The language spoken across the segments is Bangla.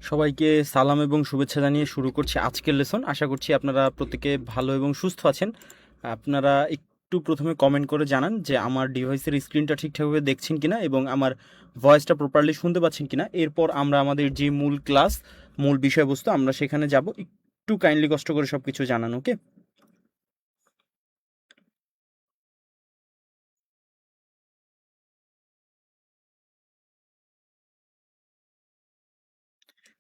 সবাইকে সালাম এবং শুভেচ্ছা জানিয়ে শুরু করছি আজকের লেসন। আশা করছি আপনারা প্রত্যেকে ভালো এবং সুস্থ আছেন। আপনারা একটু প্রথমে কমেন্ট করে জানান যে আমার ডিভাইসের স্ক্রিনটা ঠিকঠাকভাবে দেখছেন কিনা এবং আমার ভয়েসটা প্রপারলি শুনতে পাচ্ছেন কিনা। এরপর আমরা আমাদের যে মূল ক্লাস, মূল বিষয়বস্তু আমরা সেখানে যাব। একটু কাইন্ডলি কষ্ট করে সব কিছু জানান, ওকে?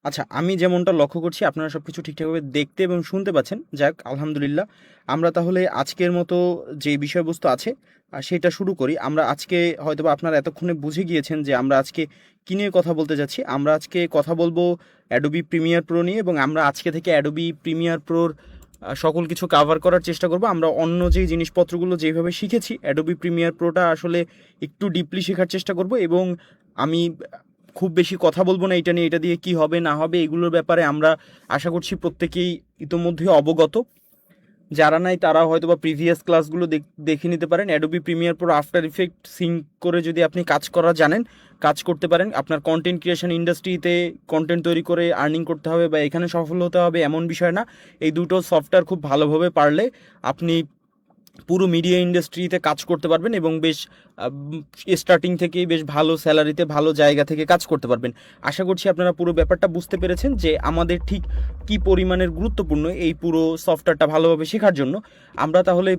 আচ্ছা, আমি যেমনটা লক্ষ্য করছি আপনারা সব কিছু ঠিকঠাকভাবে দেখতে এবং শুনতে পাচ্ছেন। যাক, আলহামদুলিল্লাহ। আমরা তাহলে আজকের মতো যে বিষয়বস্তু আছে সেটা শুরু করি। আমরা আজকে হয়তোবা আপনারা এতক্ষণে বুঝে গিয়েছেন যে আমরা আজকে কী নিয়ে কথা বলতে যাচ্ছি। আমরা আজকে কথা বলবো অ্যাডোবি প্রিমিয়ার প্রো নিয়ে, এবং আমরা আজকে থেকে অ্যাডোবি প্রিমিয়ার প্রোর সকল কিছু কাভার করার চেষ্টা করব। আমরা অন্য যেই জিনিসপত্রগুলো যেভাবে শিখেছি অ্যাডোবি প্রিমিয়ার প্রোটা আসলে একটু ডিপলি শেখার চেষ্টা করব, এবং আমি খুব বেশি কথা বলবো না এটা নিয়ে, এটা দিয়ে কি হবে না হবে এগুলোর ব্যাপারে আমরা আশা করছি প্রত্যেকেই ইতোমধ্যে অবগত। যারা নাই তারা হয়তো বা প্রিভিয়াস ক্লাসগুলো দেখে নিতে পারেন। Adobe Premiere Pro After Effect sync করে যদি আপনি কাজ করা জানেন, কাজ করতে পারেন, আপনার কন্টেন্ট ক্রিয়েশন ইন্ডাস্ট্রিতে কন্টেন্ট তৈরি করে আর্নিং করতে হবে বা এখানে সফল হতে হবে এমন বিষয় না। এই দুটো সফটওয়্যার খুব ভালোভাবে পারলে আপনি পুরো মিডিয়া ইন্ডাস্ট্রিতে কাজ করতে পারবেন এবং বেশ স্টার্টিং থেকেই বেশ ভালো স্যালারিতে ভালো জায়গা থেকে কাজ করতে পারবেন। আশা করছি আপনারা পুরো ব্যাপারটা বুঝতে পেরেছেন যে আমাদের ঠিক কী পরিমাণের গুরুত্বপূর্ণ এই পুরো সফটওয়্যারটা ভালোভাবে শেখার জন্য। আমরা তাহলে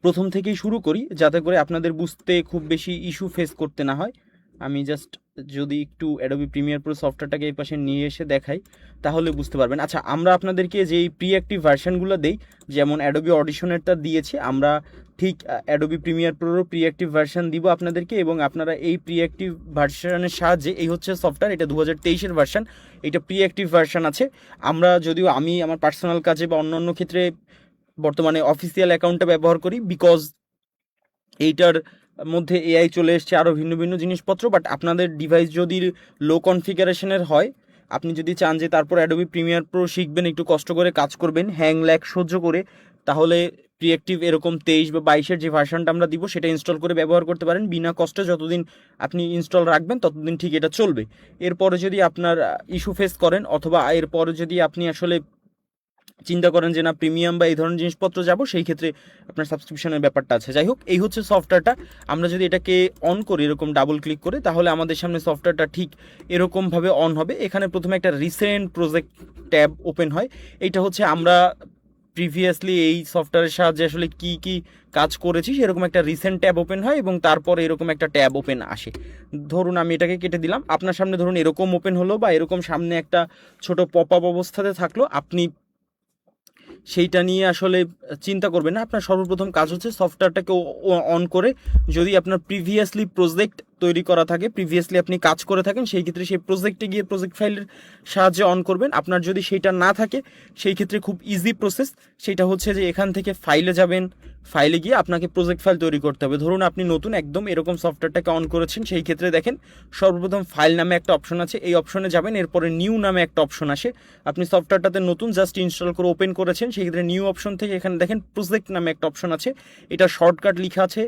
প্রথম থেকেই শুরু করি যাতে করে আপনাদের বুঝতে খুব বেশি ইস্যু ফেস করতে না হয়। আমি জাস্ট যদি একটু অ্যাডোবি প্রিমিয়ার প্রো সফটওয়্যারটাকে এই পাশে নিয়ে এসে দেখাই তাহলে বুঝতে পারবেন। আচ্ছা, আমরা আপনাদেরকে যেই প্রি অ্যাক্টিভ ভার্সানগুলো দেই, যেমন অ্যাডোবি অডিশনেরটা দিয়েছি, আমরা ঠিক অ্যাডোবি প্রিমিয়ার প্রোরও প্রি অ্যাক্টিভ ভার্সান দিব আপনাদেরকে, এবং আপনারা এই প্রি অ্যাক্টিভ ভার্সানের সাহায্যে, এই হচ্ছে সফটওয়্যার, এটা 2023-এর ভার্সান, এটা প্রি অ্যাক্টিভ ভার্সান আছে। আমরা যদিও আমি আমার পার্সোনাল কাজে বা অন্যান্য ক্ষেত্রে বর্তমানে অফিসিয়াল অ্যাকাউন্টটা ব্যবহার করি, বিকজ এইটার মধ্যে এআই চলে এসছে, আরও ভিন্ন ভিন্ন জিনিসপত্র। বাট আপনাদের ডিভাইস যদি লো কনফিগারেশনের হয়, আপনি যদি চান যে তারপর অ্যাডোবি প্রিমিয়ার প্রো শিখবেন, একটু কষ্ট করে কাজ করবেন, হ্যাং ল্যাগ সহ্য করে, তাহলে প্রিঅ্যাক্টিভ এরকম 23 বা 22-এর যে ভার্সানটা আমরা দিব সেটা ইনস্টল করে ব্যবহার করতে পারেন বিনা কষ্টে। যতদিন আপনি ইনস্টল রাখবেন ততদিন ঠিক এটা চলবে। এরপরে যদি আপনার ইস্যু ফেস করেন, অথবা এরপরে যদি আপনি আসলে চিন্তা করেন যে না প্রিমিয়াম বা এই ধরনের জিনিসপত্র যাব, সেই ক্ষেত্রে আপনার সাবস্ক্রিপশনের ব্যাপারটা আছে। যাই হোক, এই হচ্ছে সফটওয়্যারটা। আমরা যদি এটাকে অন করি এরকম ডাবল ক্লিক করে, তাহলে আমাদের সামনে সফটওয়্যারটা ঠিক এরকমভাবে অন হবে। এখানে প্রথমে একটা রিসেন্ট প্রজেক্ট ট্যাব ওপেন হয়। এইটা হচ্ছে আমরা প্রিভিয়াসলি এই সফটওয়্যারের সাহায্যে আসলে কি কি কাজ করেছি সেরকম একটা রিসেন্ট ট্যাব ওপেন হয়, এবং তারপরে এরকম একটা ট্যাব ওপেন আসে। ধরুন আমি এটাকে কেটে দিলাম, আপনার সামনে ধরুন এরকম ওপেন হলো, বা এরকম সামনে একটা ছোট পপ আপ অবস্থাতে থাকলো। আপনি সেইটা নিয়ে আসলে চিন্তা করবেন না। আপনার সর্বপ্রথম কাজ হচ্ছে সফটওয়্যারটাকে অন করে, যদি আপনার প্রিভিয়াসলি প্রজেক্ট তৈরি করা থাকে, প্রিভিয়াসলি আপনি কাজ করে থাকেন, সেই ক্ষেত্রে সেই প্রজেক্টে গিয়ে প্রজেক্ট ফাইলের সাহায্যে অন করবেন। আপনার যদি সেইটা না থাকে, সেই ক্ষেত্রে খুব ইজি প্রসেস। সেটা হচ্ছে যে এখান থেকে ফাইলে যাবেন, ফাইলে গিয়ে আপনাকে প্রজেক্ট ফাইল তৈরি করতে হবে। ধরুন আপনি নতুন একদম এরকম সফটওয়্যারটাকে অন করেছেন, সেই ক্ষেত্রে দেখেন সর্বপ্রথম ফাইল নামে একটা অপশন আছে, এই অপশনে যাবেন, এরপরে নিউ নামে একটা অপশন আসে। আপনি সফটওয়্যারটাতে নতুন জাস্ট ইনস্টল করে ওপেন করেছেন, সেই ক্ষেত্রে নিউ অপশন থেকে এখানে দেখেন প্রজেক্ট নামে একটা অপশন আছে, এটা শর্টকাট লেখা আছে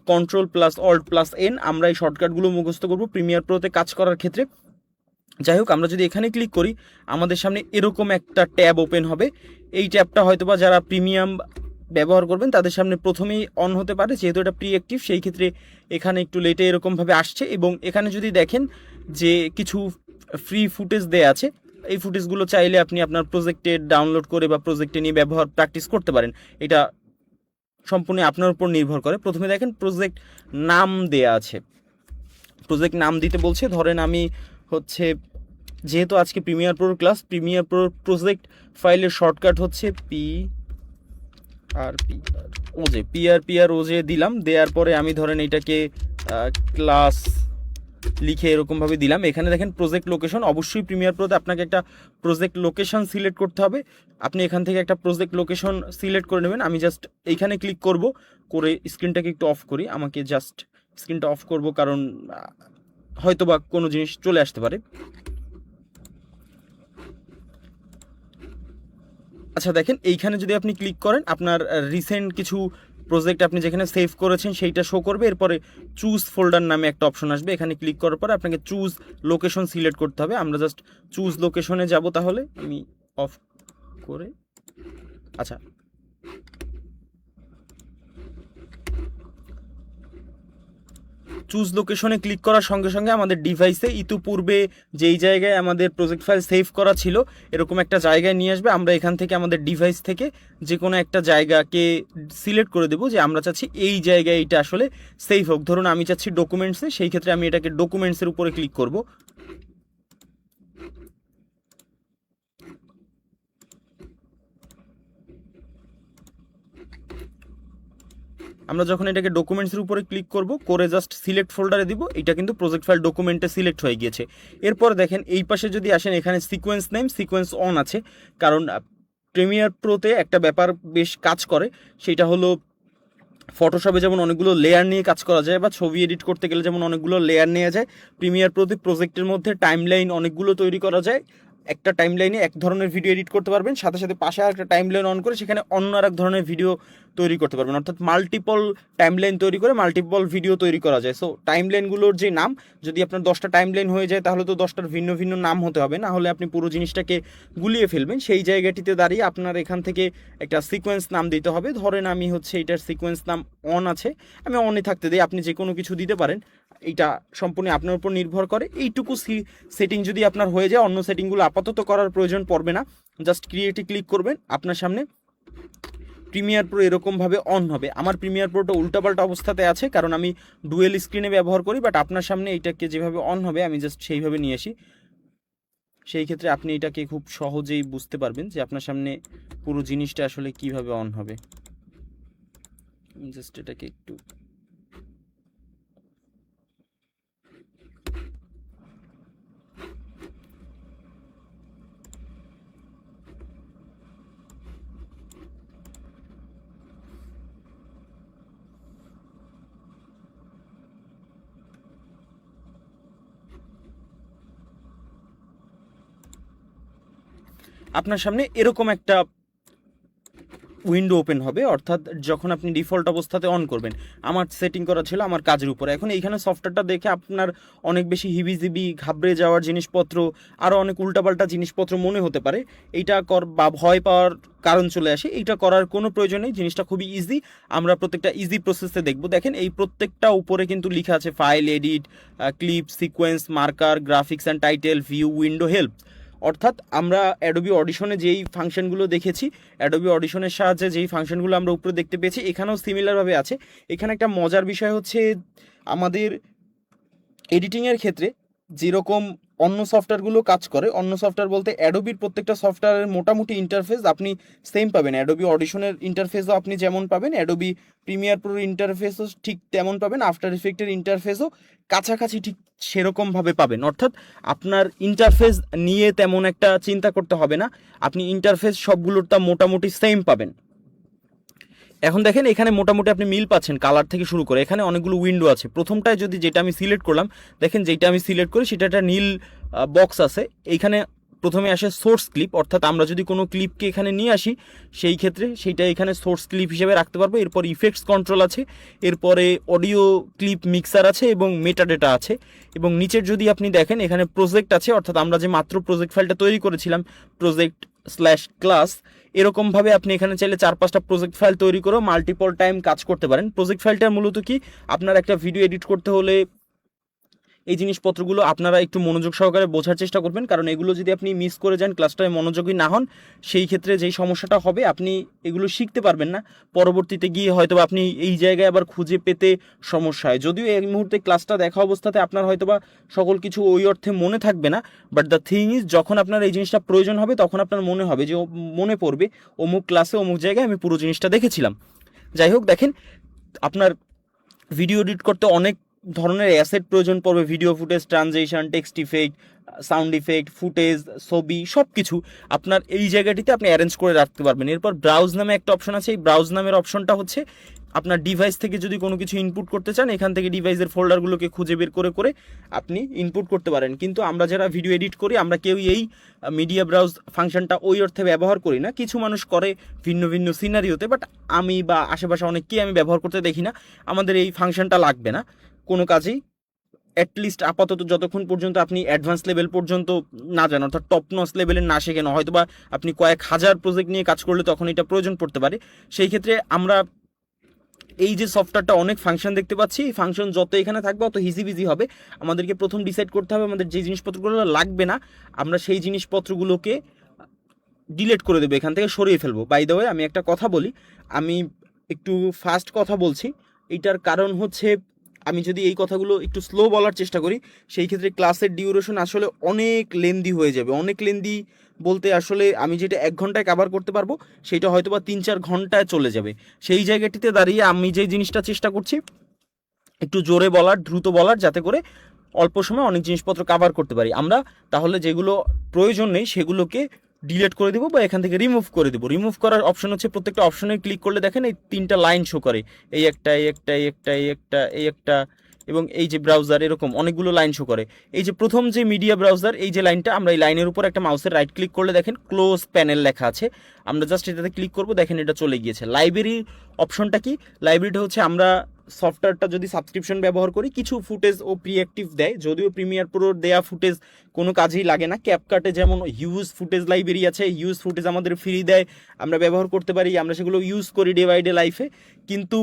Ctrl+Alt+N। আমরা এই শর্টকাটগুলো মুখস্থ করবো প্রিমিয়ার প্রোতে কাজ করার ক্ষেত্রে। যাই হোক, আমরা যদি এখানে ক্লিক করি আমাদের সামনে এরকম একটা ট্যাব ওপেন হবে। এই ট্যাবটা হয়তোবা যারা প্রিমিয়াম ব্যবহার করবেন তাদের সামনে প্রথমেই অন হতে পারে, যেহেতু এটা প্রি অ্যাক্টিভ, সেই ক্ষেত্রে এখানে একটু লেটে এরকমভাবে আসছে। এবং এখানে যদি দেখেন যে কিছু ফ্রি ফুটেজ দেয়া আছে, এই ফুটেজগুলো চাইলে আপনি আপনার প্রজেক্টে ডাউনলোড করে বা প্রজেক্টে নিয়ে ব্যবহার প্র্যাকটিস করতে পারেন। এটা সম্পূর্ণ আপনার উপর নির্ভর করে। প্রথমে দেখেন প্রজেক্ট নাম দেয়া আছে, প্রজেক্ট নাম দিতে বলছে। ধরেন আমি হচ্ছে, যেহেতু আজকে প্রিমিয়ার প্রোর ক্লাস, প্রিমিয়ার প্রোর প্রজেক্ট ফাইলের শর্টকাট হচ্ছে PRPROJ দিলাম। দেওয়ার পরে আমি ধরেন এটাকে ক্লাস লিখে এরকমভাবে দিলাম। এখানে দেখেন প্রজেক্ট লোকেশন, অবশ্যই প্রিমিয়ার প্রোতে আপনাকে একটা প্রজেক্ট লোকেশন সিলেক্ট করতে হবে। আপনি এখান থেকে একটা প্রজেক্ট লোকেশন সিলেক্ট করে নেবেন। আমি জাস্ট এইখানে ক্লিক করব, করে স্ক্রিনটাকে একটু অফ করি। আমাকে জাস্ট স্ক্রিনটা অফ করব, কারণ হয়তো বা কোনো জিনিস চলে আসতে পারে। আচ্ছা দেখেন, এইখানে যদি আপনি ক্লিক করেন আপনার রিসেন্ট কিছু প্রজেক্ট আপনি যেখানে সেভ করেছেন সেইটা শো করবে। এরপরে চুজ ফোল্ডার নামে একটা অপশন আসবে, এখানে ক্লিক করার পরে আপনাকে চুজ লোকেশন সিলেক্ট করতে হবে। আমরা জাস্ট চুজ লোকেশনে যাব, তাহলে আমি অফ করে, আচ্ছা চুজ লোকেশনে ক্লিক করার সঙ্গে সঙ্গে আমাদের ডিভাইসে ইতিপূর্বে যেই জায়গায় আমাদের প্রজেক্ট ফাইল সেভ করা ছিল এরকম একটা জায়গায় নিয়ে আসবে। আমরা এখান থেকে আমাদের ডিভাইস থেকে যে কোনো একটা জায়গাকে সিলেক্ট করে দেবো যে আমরা চাচ্ছি এই জায়গায় এটা আসলে সেভ হোক। ধরুন আমি চাচ্ছি ডকুমেন্টসে, সেই ক্ষেত্রে আমি এটাকে ডকুমেন্টসের উপরে ক্লিক করব। আমরা যখন এটাকে ডকুমেন্টসের উপরে ক্লিক করব, করে জাস্ট সিলেক্ট ফোল্ডারে দিব, এটা কিন্তু প্রজেক্ট ফাইল ডকুমেন্টে সিলেক্ট হয়ে গিয়েছে। এরপর দেখেন এই পাশে যদি আসেন, এখানে সিকোয়েন্স নেম সিকোয়েন্স অন আছে, কারণ প্রিমিয়ার প্রোতে একটা ব্যাপার বেশ কাজ করে, সেটা হলো ফটোশপে যেমন অনেকগুলো লেয়ার নিয়ে কাজ করা যায় বা ছবি এডিট করতে গেলে যেমন অনেকগুলো লেয়ার নেওয়া যায়, প্রিমিয়ার প্রোতে প্রজেক্টের মধ্যে টাইমলাইন অনেকগুলো তৈরি করা যায়। একটা টাইমলাইনে এক ধরনের ভিডিও এডিট করতে পারবেন, সাথে সাথে পাশে একটা টাইমলাইন অন করে সেখানে অন্য আর এক ধরনের ভিডিও তৈরি করতে পারবেন, অর্থাৎ মাল্টিপল টাইমলাইন তৈরি করে মাল্টিপল ভিডিও তৈরি করা যায়। সো টাইমলাইনগুলোর যে নাম, যদি আপনার 10টা টাইমলাইন হয়ে যায় তাহলে তো 10টার ভিন্ন ভিন্ন নাম হতে হবে, না হলে আপনি পুরো জিনিসটাকে গুলিয়ে ফেলবেন। সেই জায়গাটিতে দাঁড়িয়ে আপনার এখান থেকে একটা সিকোয়েন্স নাম দিতে হবে। ধরেন আমি হচ্ছে এটার সিকোয়েন্স নাম অন আছে, আমি অনে থাকতে দিই, আপনি যে কোনো কিছু দিতে পারেন, এইটা সম্পূর্ণ আপনার উপর নির্ভর করে। এইটুকু সেটিং যদি আপনার হয়ে যায়, অন্য সেটিংগুলো আপাতত করার প্রয়োজন পড়বে না, জাস্ট ক্রিয়েটে ক্লিক করবেন, আপনার সামনে প্রিমিয়ার প্রো এরকমভাবে অন হবে। আমার প্রিমিয়ার প্রোটা উল্টাপাল্টা অবস্থাতে আছে কারণ আমি ডুয়েল স্ক্রিনে ব্যবহার করি, বাট আপনার সামনে এইটাকে যেভাবে অন হবে আমি জাস্ট সেইভাবে নিয়ে আসি, সেই ক্ষেত্রে আপনি এটাকে খুব সহজেই বুঝতে পারবেন যে আপনার সামনে পুরো জিনিসটা আসলে কিভাবে অন হবে। জাস্ট এটাকে একটু আপনার সামনে এরকম একটা উইন্ডো ওপেন হবে, অর্থাৎ যখন আপনি ডিফল্ট অবস্থাতে অন করবেন। আমার সেটিং করা ছিল আমার কাজের উপরে। এখন এইখানে সফটওয়্যারটা দেখে আপনার অনেক বেশি হিবিজিবি ঘাবড়ে যাওয়ার জিনিসপত্র, আরও অনেক উল্টাপাল্টা জিনিসপত্র মনে হতে পারে, এইটা বা ভয় পাওয়ার কারণ চলে আসে। এইটা করার কোনো প্রয়োজন নেই, জিনিসটা খুবই ইজি। আমরা প্রত্যেকটা ইজি প্রসেসে দেখব। দেখেন এই প্রত্যেকটা উপরে কিন্তু লেখা আছে file, edit, clip, sequence, marker, graphics and title, view, window, help. অর্থাৎ আমরা অ্যাডোবি অডিশনে যেই ফাংশনগুলো দেখেছি, অ্যাডোবি অডিশনের সাহায্যে যেই ফাংশনগুলো আমরা উপরে দেখতে পেয়েছি, এখানেও সিমিলারভাবে আছে। এখানে একটা মজার বিষয় হচ্ছে আমাদের এডিটিংয়ের ক্ষেত্রে যেরকম অন্য সফটওয়্যারগুলো কাজ করে, অন্য সফটওয়্যার বলতে অ্যাডোবির প্রত্যেকটা সফটওয়্যারের মোটামুটি ইন্টারফেস আপনি সেম পাবেন। অ্যাডোবি অডিশনের ইন্টারফেসও আপনি যেমন পাবেন, অ্যাডোবি প্রিমিয়ার প্রোর ইন্টারফেসও ঠিক তেমন পাবেন, আফটার ইফেক্টের ইন্টারফেসও কাছাকাছি ঠিক সেরকমভাবে পাবেন। অর্থাৎ আপনার ইন্টারফেস নিয়ে তেমন একটা চিন্তা করতে হবে না, আপনি ইন্টারফেস সবগুলোরটা মোটামুটি সেম পাবেন। এখন দেখেন এখানে মোটামুটি আপনি মিল পাচ্ছেন কালার থেকে শুরু করে। এখানে অনেকগুলো উইন্ডো আছে। প্রথমটায় যদি যেটা আমি সিলেক্ট করলাম, দেখেন যেটা আমি সিলেক্ট করি সেটা একটা নীল বক্স আছে। এইখানে প্রথমে আসে সোর্স ক্লিপ, অর্থাৎ আমরা যদি কোনো ক্লিপকে এখানে নিয়ে আসি সেই ক্ষেত্রে সেইটা এখানে সোর্স ক্লিপ হিসেবে রাখতে পারবো। এরপর ইফেক্টস কন্ট্রোল আছে, এরপরে অডিও ক্লিপ মিক্সার আছে এবং মেটাডেটা আছে। এবং নিচের যদি আপনি দেখেন এখানে প্রজেক্ট আছে, অর্থাৎ আমরা যে মাত্র প্রজেক্ট ফাইলটা তৈরি করেছিলাম project/class, এরকমভাবে আপনি এখানে চাইলে 4-5টা প্রজেক্ট ফাইল তৈরি করেও মাল্টিপল টাইম কাজ করতে পারেন। প্রজেক্ট ফাইলটা মূলত কি, আপনার একটা ভিডিও এডিট করতে হলে এই জিনিসপত্রগুলো আপনারা একটু মনোযোগ সহকারে বোঝার চেষ্টা করবেন, কারণ এগুলো যদি আপনি মিস করে যান, ক্লাসটায় মনোযোগী না হন, সেই ক্ষেত্রে যেই সমস্যাটা হবে আপনি এগুলো শিখতে পারবেন না, পরবর্তীতে গিয়ে হয়তো আপনি এই জায়গায় আবার খুঁজে পেতে সমস্যা হয়। যদিও এই মুহূর্তে ক্লাসটা দেখা অবস্থাতে আপনার হয়তোবা সকল কিছু ওই অর্থে মনে থাকবে না, বাট দ্য থিং ইজ যখন আপনার এই জিনিসটা প্রয়োজন হবে তখন আপনার মনে হবে যে মনে পড়বে অমুক ক্লাসে অমুক জায়গায় আমি পুরো জিনিসটা দেখেছিলাম। যাই হোক, দেখেন আপনার ভিডিও এডিট করতে অনেক ধরনের অ্যাসেট প্রয়োজন পড়বে, video footage, transition, text effect, sound effect, footage, ছবি, সব কিছু আপনার এই জায়গাটিতে আপনি অ্যারেঞ্জ করে রাখতে পারবেন। এরপর ব্রাউজ নামে একটা অপশন আছে। এই ব্রাউজ নামের অপশনটা হচ্ছে আপনার ডিভাইস থেকে যদি কোনো কিছু ইনপুট করতে চান, এখান থেকে ডিভাইসের ফোল্ডারগুলোকে খুঁজে বের করে করে আপনি ইনপুট করতে পারেন। কিন্তু আমরা যারা ভিডিও এডিট করি আমরা কেউ এই মিডিয়া ব্রাউজ ফাংশনটা ওই অর্থে ব্যবহার করি না। কিছু মানুষ করে ভিন্ন ভিন্ন সিনারিওতে, বাট আমি বা আশেপাশে অনেককেই আমি ব্যবহার করতে দেখি না। আমাদের এই ফাংশনটা লাগবে না কোনো কাজেই, অ্যাটলিস্ট আপাতত যতক্ষণ পর্যন্ত আপনি অ্যাডভান্স লেভেল পর্যন্ত না জানেন, অর্থাৎ টপ নচ লেভেলের না শেখেন, হয়তো বা আপনি কয়েক হাজার প্রজেক্ট নিয়ে কাজ করলে তখন এটা প্রয়োজন পড়তে পারে। সেই ক্ষেত্রে আমরা এই যে সফটওয়্যারটা অনেক ফাংশন দেখতে পাচ্ছি, এই ফাংশন যত এখানে থাকবে অত হিজিবিজি হবে। আমাদেরকে প্রথম ডিসাইড করতে হবে আমাদের যে জিনিসপত্রগুলো লাগবে না আমরা সেই জিনিসপত্রগুলোকে ডিলিট করে দেবো, এখান থেকে সরিয়ে ফেলবো। বাই দ্য ওয়ে আমি একটা কথা বলি, আমি একটু ফাস্ট কথা বলছি, এইটার কারণ হচ্ছে আমি যদি এই কথাগুলো একটু স্লো বলার চেষ্টা করি সেই ক্ষেত্রে ক্লাসের ডিউরেশন আসলে অনেক লেন্দি হয়ে যাবে। অনেক লেন্দি বলতে আসলে আমি যেটা 1 ঘন্টায় কভার করতে পারবো সেটা হয়তো বা 3-4 ঘন্টায় চলে যাবে। সেই জায়গাটিতে দাঁড়িয়ে আমি যে জিনিসটা চেষ্টা করছি একটু জোরে বলার, দ্রুত বলার, যাতে করে অল্প সময় অনেক জিনিসপত্র কভার করতে পারি। আমরা তাহলে যেগুলো প্রয়োজন নেই সেগুলোকে ডিলিট করে দেবো বা এখান থেকে রিমুভ করে দেবো। রিমুভ করার অপশন হচ্ছে প্রত্যেকটা অপশনে ক্লিক করলে দেখেন এই 3টা লাইন শো করে, এই একটা, এই একটা, এই একটা, এই একটা, এই একটা, এবং এই যে ব্রাউজার এরকম অনেকগুলো লাইন শো করে। এই যে প্রথম যে মিডিয়া ব্রাউজার এই যে লাইনটা, আমরা এই লাইনের উপর একটা মাউসের রাইট ক্লিক করলে দেখেন ক্লোজ প্যানেল লেখা আছে, আমরা জাস্ট এটাতে ক্লিক করবো, দেখেন এটা চলে গিয়েছে। লাইব্রেরির অপশনটা কি? লাইব্রেরিটা হচ্ছে আমরা সফটওয়্যারটা যদি সাবস্ক্রিপশন ব্যবহার করি কিছু ফুটেজ ও প্রি অ্যাক্টিভ দেয়, যদিও প্রিমিয়ার প্রোর দেয়া ফুটেজ কোনো কাজেই লাগে না। ক্যাপকাটে যেমন হিউজ ফুটেজ লাইব্রেরি আছে, হিউজ ফুটেজ আমাদের ফ্রি দেয়, আমরা ব্যবহার করতে পারি, আমরা সেগুলো ইউজ করি ডে বাই ডে লাইফে। কিন্তু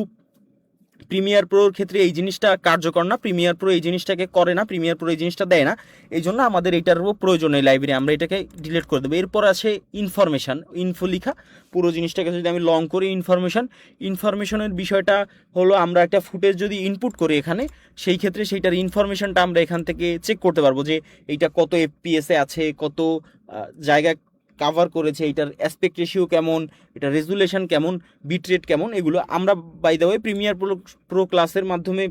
প্রিমিয়ার প্রোর ক্ষেত্রে এই জিনিসটা কার্যকর না, প্রিমিয়ার প্রো এই জিনিসটাকে করে না, প্রিমিয়ার প্রো এই জিনিসটা দেয় না। এই জন্য আমাদের এটারও প্রয়োজন নেই লাইব্রেরি, আমরা এটাকে ডিলিট করে দেবো। এরপর আছে ইনফরমেশান, ইনফো লিখা, পুরো জিনিসটাকে যদি আমি লং করি ইনফরমেশনের বিষয়টা হলো আমরা একটা ফুটেজ যদি ইনপুট করি এখানে, সেই ক্ষেত্রে সেইটার ইনফরমেশনটা আমরা এখান থেকে চেক করতে পারবো যে এইটা কত এফপিএসে আছে, কত জায়গা কাভার করেছে, এটার অ্যাসপেক্ট রেশিও কেমন, এটা রেজুলেশন কেমন, বিট রেট কেমন, এগুলো আমরা by the way premiere pro ক্লাসের মাধ্যমে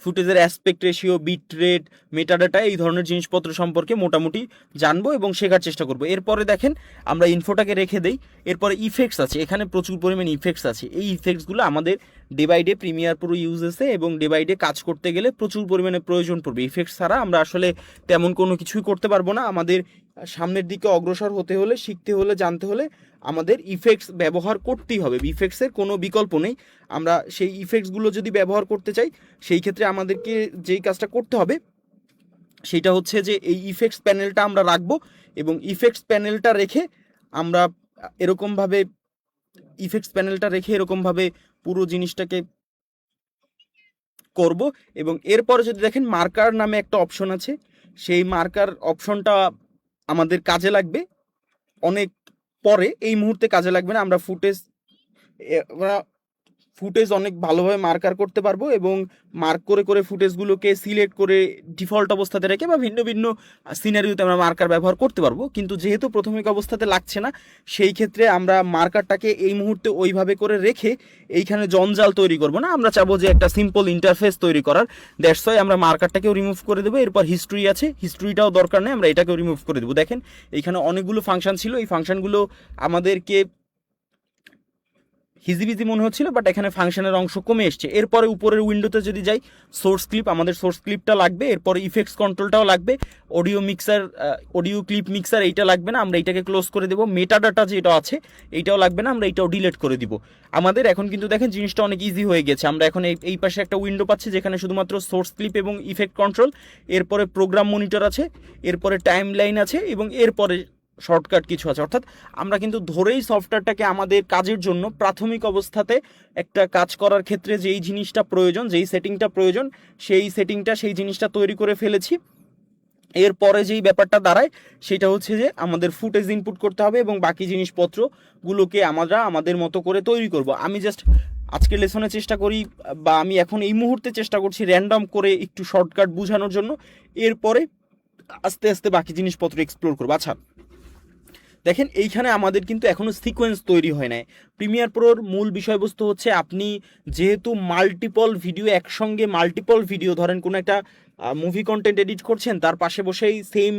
ফুটেজের aspect ratio, bit rate, metadata এই ধরনের জিনিসপত্র সম্পর্কে মোটামুটি জানবো এবং শেখার চেষ্টা করবো। এরপরে দেখেন আমরা ইনফোটাকে রেখে দেই, এরপরে ইফেক্টস আছে, এখানে প্রচুর পরিমাণে ইফেক্টস আছে। এই ইফেক্টসগুলো আমাদের day by day premiere pro ইউজেসে এবং ডে বাই ডে কাজ করতে গেলে প্রচুর পরিমাণে প্রয়োজন পড়বে। ইফেক্টস ছাড়া আমরা আসলে তেমন কোনো কিছুই করতে পারবো না। আমাদের সামনের দিকে অগ্রসর হতে হলে, শিখতে হলে, জানতে হলে আমাদের ইফেক্টস ব্যবহার করতেই হবে, ইফেক্টসের কোনো বিকল্প নেই। আমরা সেই ইফেক্টসগুলো যদি ব্যবহার করতে চাই সেই ক্ষেত্রে আমাদেরকে যেই কাজটা করতে হবে সেটা হচ্ছে যে এই ইফেক্টস প্যানেলটা আমরা রাখবো এবং ইফেক্টস প্যানেলটা রেখে আমরা এরকমভাবে পুরো জিনিসটাকে করব। এবং এরপরে যদি দেখেন মার্কার নামে একটা অপশন আছে, সেই মার্কার অপশনটা আমাদের কাজে লাগবে অনেক পরে, এই মুহূর্তে কাজে লাগবে না। আমরা ফুটেজ অনেক ভালোভাবে মার্কার করতে পারবো এবং মার্ক করে করে ফুটেজগুলোকে সিলেক্ট করে ডিফল্ট অবস্থাতে রেখে বা ভিন্ন ভিন্ন সিনারিওতে আমরা মার্কার ব্যবহার করতে পারবো। কিন্তু যেহেতু প্রাথমিক অবস্থাতে লাগছে না সেই ক্ষেত্রে আমরা মার্কারটাকে এই মুহূর্তে ওইভাবে করে রেখে এইখানে জঞ্জাল তৈরি করব না, আমরা চাবো যে একটা সিম্পল ইন্টারফেস তৈরি করার। দ্যাটস ওয়াই আমরা মার্কারটাকেও রিমুভ করে দেবো। এরপর হিস্ট্রি আছে, হিস্ট্রিটাও দরকার নেই, আমরা এটাকেও রিমুভ করে দেবো। দেখেন এইখানে অনেকগুলো ফাংশন ছিল, এই ফাংশনগুলো আমাদেরকে হিজিবিজি মনে হচ্ছিল, বাট এখানে ফাংশনের অংশ কমে এসছে। এরপরে উপরের উইন্ডোতে যদি যাই, সোর্স ক্লিপ, আমাদের সোর্স ক্লিপটা লাগবে, এরপরে ইফেক্টস কন্ট্রোলটাও লাগবে, অডিও ক্লিপ মিক্সার এইটা লাগবে না, আমরা এইটাকে ক্লোজ করে দেবো। মেটাডাটা যেটা আছে এইটাও লাগবে না, আমরা এইটাও ডিলিট করে দিব। আমাদের এখন কিন্তু দেখেন জিনিসটা অনেক ইজি হয়ে গেছে। আমরা এখন এই পাশে একটা উইন্ডো পাচ্ছি যেখানে শুধুমাত্র সোর্স ক্লিপ এবং ইফেক্ট কন্ট্রোল, এরপরে প্রোগ্রাম মনিটর আছে, এরপরে টাইম লাইন আছে এবং এরপরে শর্টকাট কিছু আছে। অর্থাৎ আমরা কিন্তু ধরেই সফটওয়্যারটাকে আমাদের কাজের জন্য প্রাথমিক অবস্থাতে একটা কাজ করার ক্ষেত্রে যেই জিনিসটা প্রয়োজন, যেই সেটিংটা প্রয়োজন, সেই জিনিসটা তৈরি করে ফেলেছি। এরপরে যেই ব্যাপারটা দাঁড়ায় সেটা হচ্ছে যে আমাদের ফুটেজ ইনপুট করতে হবে এবং বাকি জিনিসপত্রগুলোকে আমরা আমাদের মতো করে তৈরি করব। আমি জাস্ট আজকের লেসনে চেষ্টা করি, বা আমি এখন এই মুহূর্তে চেষ্টা করছি র্যান্ডম করে একটু শর্টকাট বোঝানোর জন্য, এরপরে আস্তে আস্তে বাকি জিনিসপত্র এক্সপ্লোর করবো। আচ্ছা দেখেন এইখানে আমাদের কিন্তু এখনও সিকোয়েন্স তৈরি হয় নাই। প্রিমিয়ার প্রোর মূল বিষয়বস্তু হচ্ছে আপনি যেহেতু মাল্টিপল ভিডিও ধরেন কোনো একটা মুভি কন্টেন্ট এডিট করছেন, তার পাশে বসেই সেম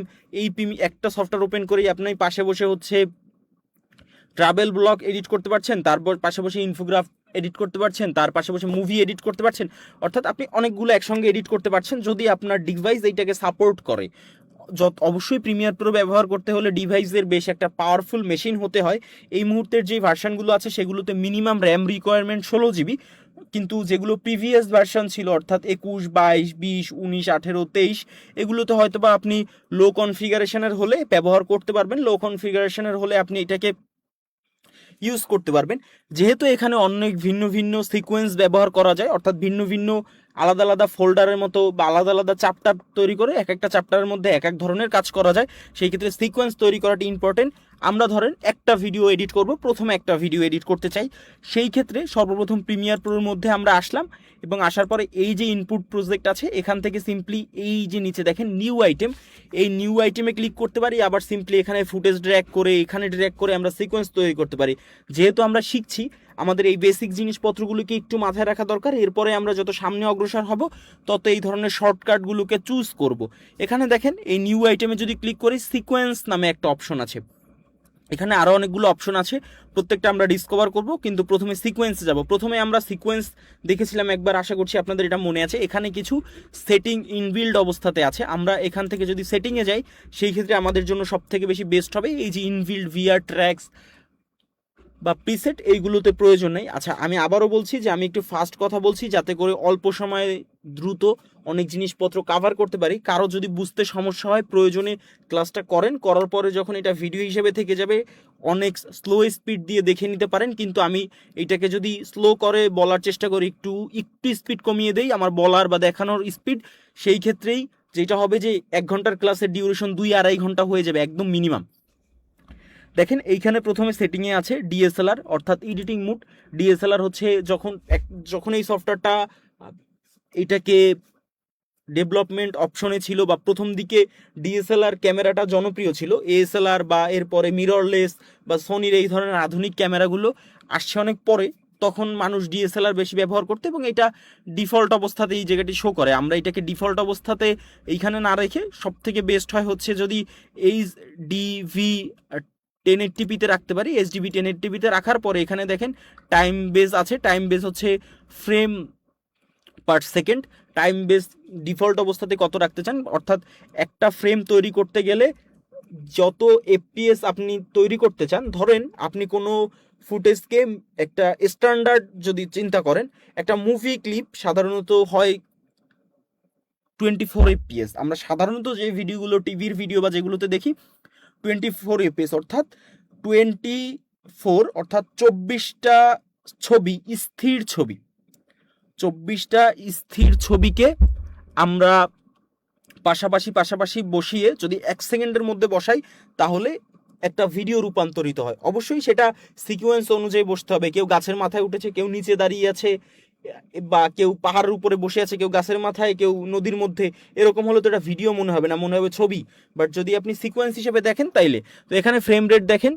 একটা সফটওয়্যার ওপেন করেই আপনি পাশে বসে হচ্ছে ট্রাভেল ব্লগ এডিট করতে পারছেন, তারপর পাশাপাশি এডিট করতে পারছেন, তার পাশাপাশি মুভি এডিট করতে পারছেন, অর্থাৎ আপনি অনেকগুলো একসঙ্গে এডিট করতে পারছেন যদি আপনার ডিভাইস এইটাকে সাপোর্ট করে। অবশ্যই প্রিমিয়ার প্রো ব্যবহার করতে হলে ডিভাইসের বেশ একটা পাওয়ারফুল মেশিন হতে হয়। এই মুহূর্তের যে ভার্সানগুলো আছে সেগুলোতে মিনিমাম র্যাম রিকোয়ারমেন্ট 16 GB, কিন্তু যেগুলো প্রিভিয়াস ভার্সন ছিল অর্থাৎ 21, 22, 20, 19, 18, 23 এগুলোতে হয়তো বা আপনি লো কনফিগারেশনের হলে ব্যবহার করতে পারবেন, লো কনফিগারেশনের হলে আপনি এটাকে ইউজ করতে পারবেন। যেহেতু এখানে অনেক ভিন্ন ভিন্ন সিকোয়েন্স ব্যবহার করা যায়, অর্থাৎ ভিন্ন ভিন্ন আলাদা আলাদা ফোল্ডারের মতো বা আলাদা আলাদা চ্যাপ্টার তৈরি করে এক একটা চ্যাপ্টারের মধ্যে এক এক ধরনের কাজ করা যায়, সেই ক্ষেত্রে সিকোয়েন্স তৈরি করাটি ইম্পর্টেন্ট। আমরা ধরেন একটা ভিডিও এডিট করব, প্রথমে একটা ভিডিও এডিট করতে চাই, সেই ক্ষেত্রে সর্বপ্রথম প্রিমিয়ার প্রোর মধ্যে আমরা আসলাম এবং আসার পরে এই যে ইনপুট প্রজেক্ট আছে এখান থেকে সিম্পলি এই যে নিচে দেখেন নিউ আইটেম, এই নিউ আইটেমে ক্লিক করতে পারি, আবার সিম্পলি এখানে ফুটেজ ড্র্যাগ করে এখানে ড্র্যাগ করে আমরা সিকোয়েন্স তৈরি করতে পারি। যেহেতু আমরা শিখছি আমাদের এই বেসিক জিনিসপত্রগুলোকে একটু মাথায় রাখা দরকার, এরপরে আমরা যত সামনে অগ্রসর হব তত এই ধরনের শর্টকাটগুলোকে চুজ করব। এখানে দেখেন এই নিউ আইটেমে যদি ক্লিক করি সিকোয়েন্স নামে একটা অপশন আছে, এখানে আরও অনেকগুলো অপশন আছে, প্রত্যেকটা আমরা ডিসকভার করব, কিন্তু প্রথমে সিকোয়েন্সে যাব। প্রথমে আমরা সিকোয়েন্স দেখেছিলাম একবার, আশা করছি আপনাদের এটা মনে আছে। এখানে কিছু সেটিং ইনবিল্ড অবস্থাতে আছে, আমরা এখান থেকে যদি সেটিংয়ে যাই সেই ক্ষেত্রে আমাদের জন্য সবথেকে বেশি বেস্ট হবে এই যে ইনবিল্ড ভিআর ট্র্যাকস বা প্রিসেট, এইগুলোতে প্রয়োজন নেই। আচ্ছা, আমি আবারও বলছি যে আমি একটু ফাস্ট কথা বলছি যাতে করে অল্প সময়ে দ্রুত অনেক জিনিসপত্র কাভার করতে পারি। কারো যদি বুঝতে সমস্যা হয় প্রয়োজনে ক্লাসটা করার পরে যখন এটা ভিডিও হিসেবে থেকে যাবে অনেক স্লো স্পিড দিয়ে দেখে নিতে পারেন, কিন্তু আমি এটাকে যদি স্লো করে বলার চেষ্টা করি, একটু স্পিড কমিয়ে দেই আমার বলার বা দেখানোর স্পিড, সেই ক্ষেত্রেই যেটা হবে যে 1 ঘন্টার ক্লাসের ডিউরেশন 2-2.5 ঘন্টা হয়ে যাবে একদম মিনিমাম। দেখেন এইখানে প্রথমে সেটিংয়ে আছে ডিএসএলআর অর্থাৎ এডিটিং মুড। ডিএসএলআর হচ্ছে যখন এই সফটওয়্যারটা এটাকে ডেভেলপমেন্ট অপশনে ছিল বা প্রথম দিকে ডিএসএলআর ক্যামেরাটা জনপ্রিয় ছিল, এএসএলআর বা এরপরে মিররলেস বা সোনির এই ধরনের আধুনিক ক্যামেরাগুলো আসছে অনেক পরে, তখন মানুষ ডিএসএলআর বেশি ব্যবহার করতে এবং এটা ডিফল্ট অবস্থাতে এই জায়গাটি শো করে। আমরা এটাকে ডিফল্ট অবস্থাতে এইখানে না রেখে সব থেকে বেস্ট হয় হচ্ছে যদি এইচডিভি 1080p-তে রাখতে পারি। এইচডিভি 1080p-তে রাখার পরে এখানে দেখেন টাইম বেস আছে, টাইম বেস হচ্ছে frame per second. Time base default অবস্থাতে কত রাখতে চান, অর্থাৎ একটা ফ্রেম তৈরি করতে গেলে যত এফপিএস আপনি তৈরি করতে চান, ধরেন আপনি কোনো ফুটেজকে একটা স্ট্যান্ডার্ড যদি চিন্তা করেন, একটা মুভি ক্লিপ সাধারণত হয় 24 এফপিএস। আমরা সাধারণত যে ভিডিওগুলো টিভির ভিডিও বা যেগুলোতে দেখি 24 এফপিএস, অর্থাৎ 24টা ছবি, স্থির ছবি, 24টা স্থির ছবিকে আমরা পাশাপাশি বসিয়ে যদি 1 সেকেন্ডের মধ্যে বসাই তাহলে একটা ভিডিও রূপান্তরিত হয়। অবশ্যই সেটা সিকোয়েন্স অনুযায়ী বসতে হবে, কেউ গাছের মাথায় উঠেছে, কেউ নিচে দাঁড়িয়ে আছে, বা কেউ পাহাড়ের উপরে বসে আছে, কেউ গাছের মাথায়, কেউ নদীর মধ্যে, এরকম হলে তো এটা ভিডিও মনে হবে না, মনে হবে ছবি। বাট যদি আপনি সিকোয়েন্স হিসেবে দেখেন তাইলে তো এখানে ফ্রেম রেট দেখেন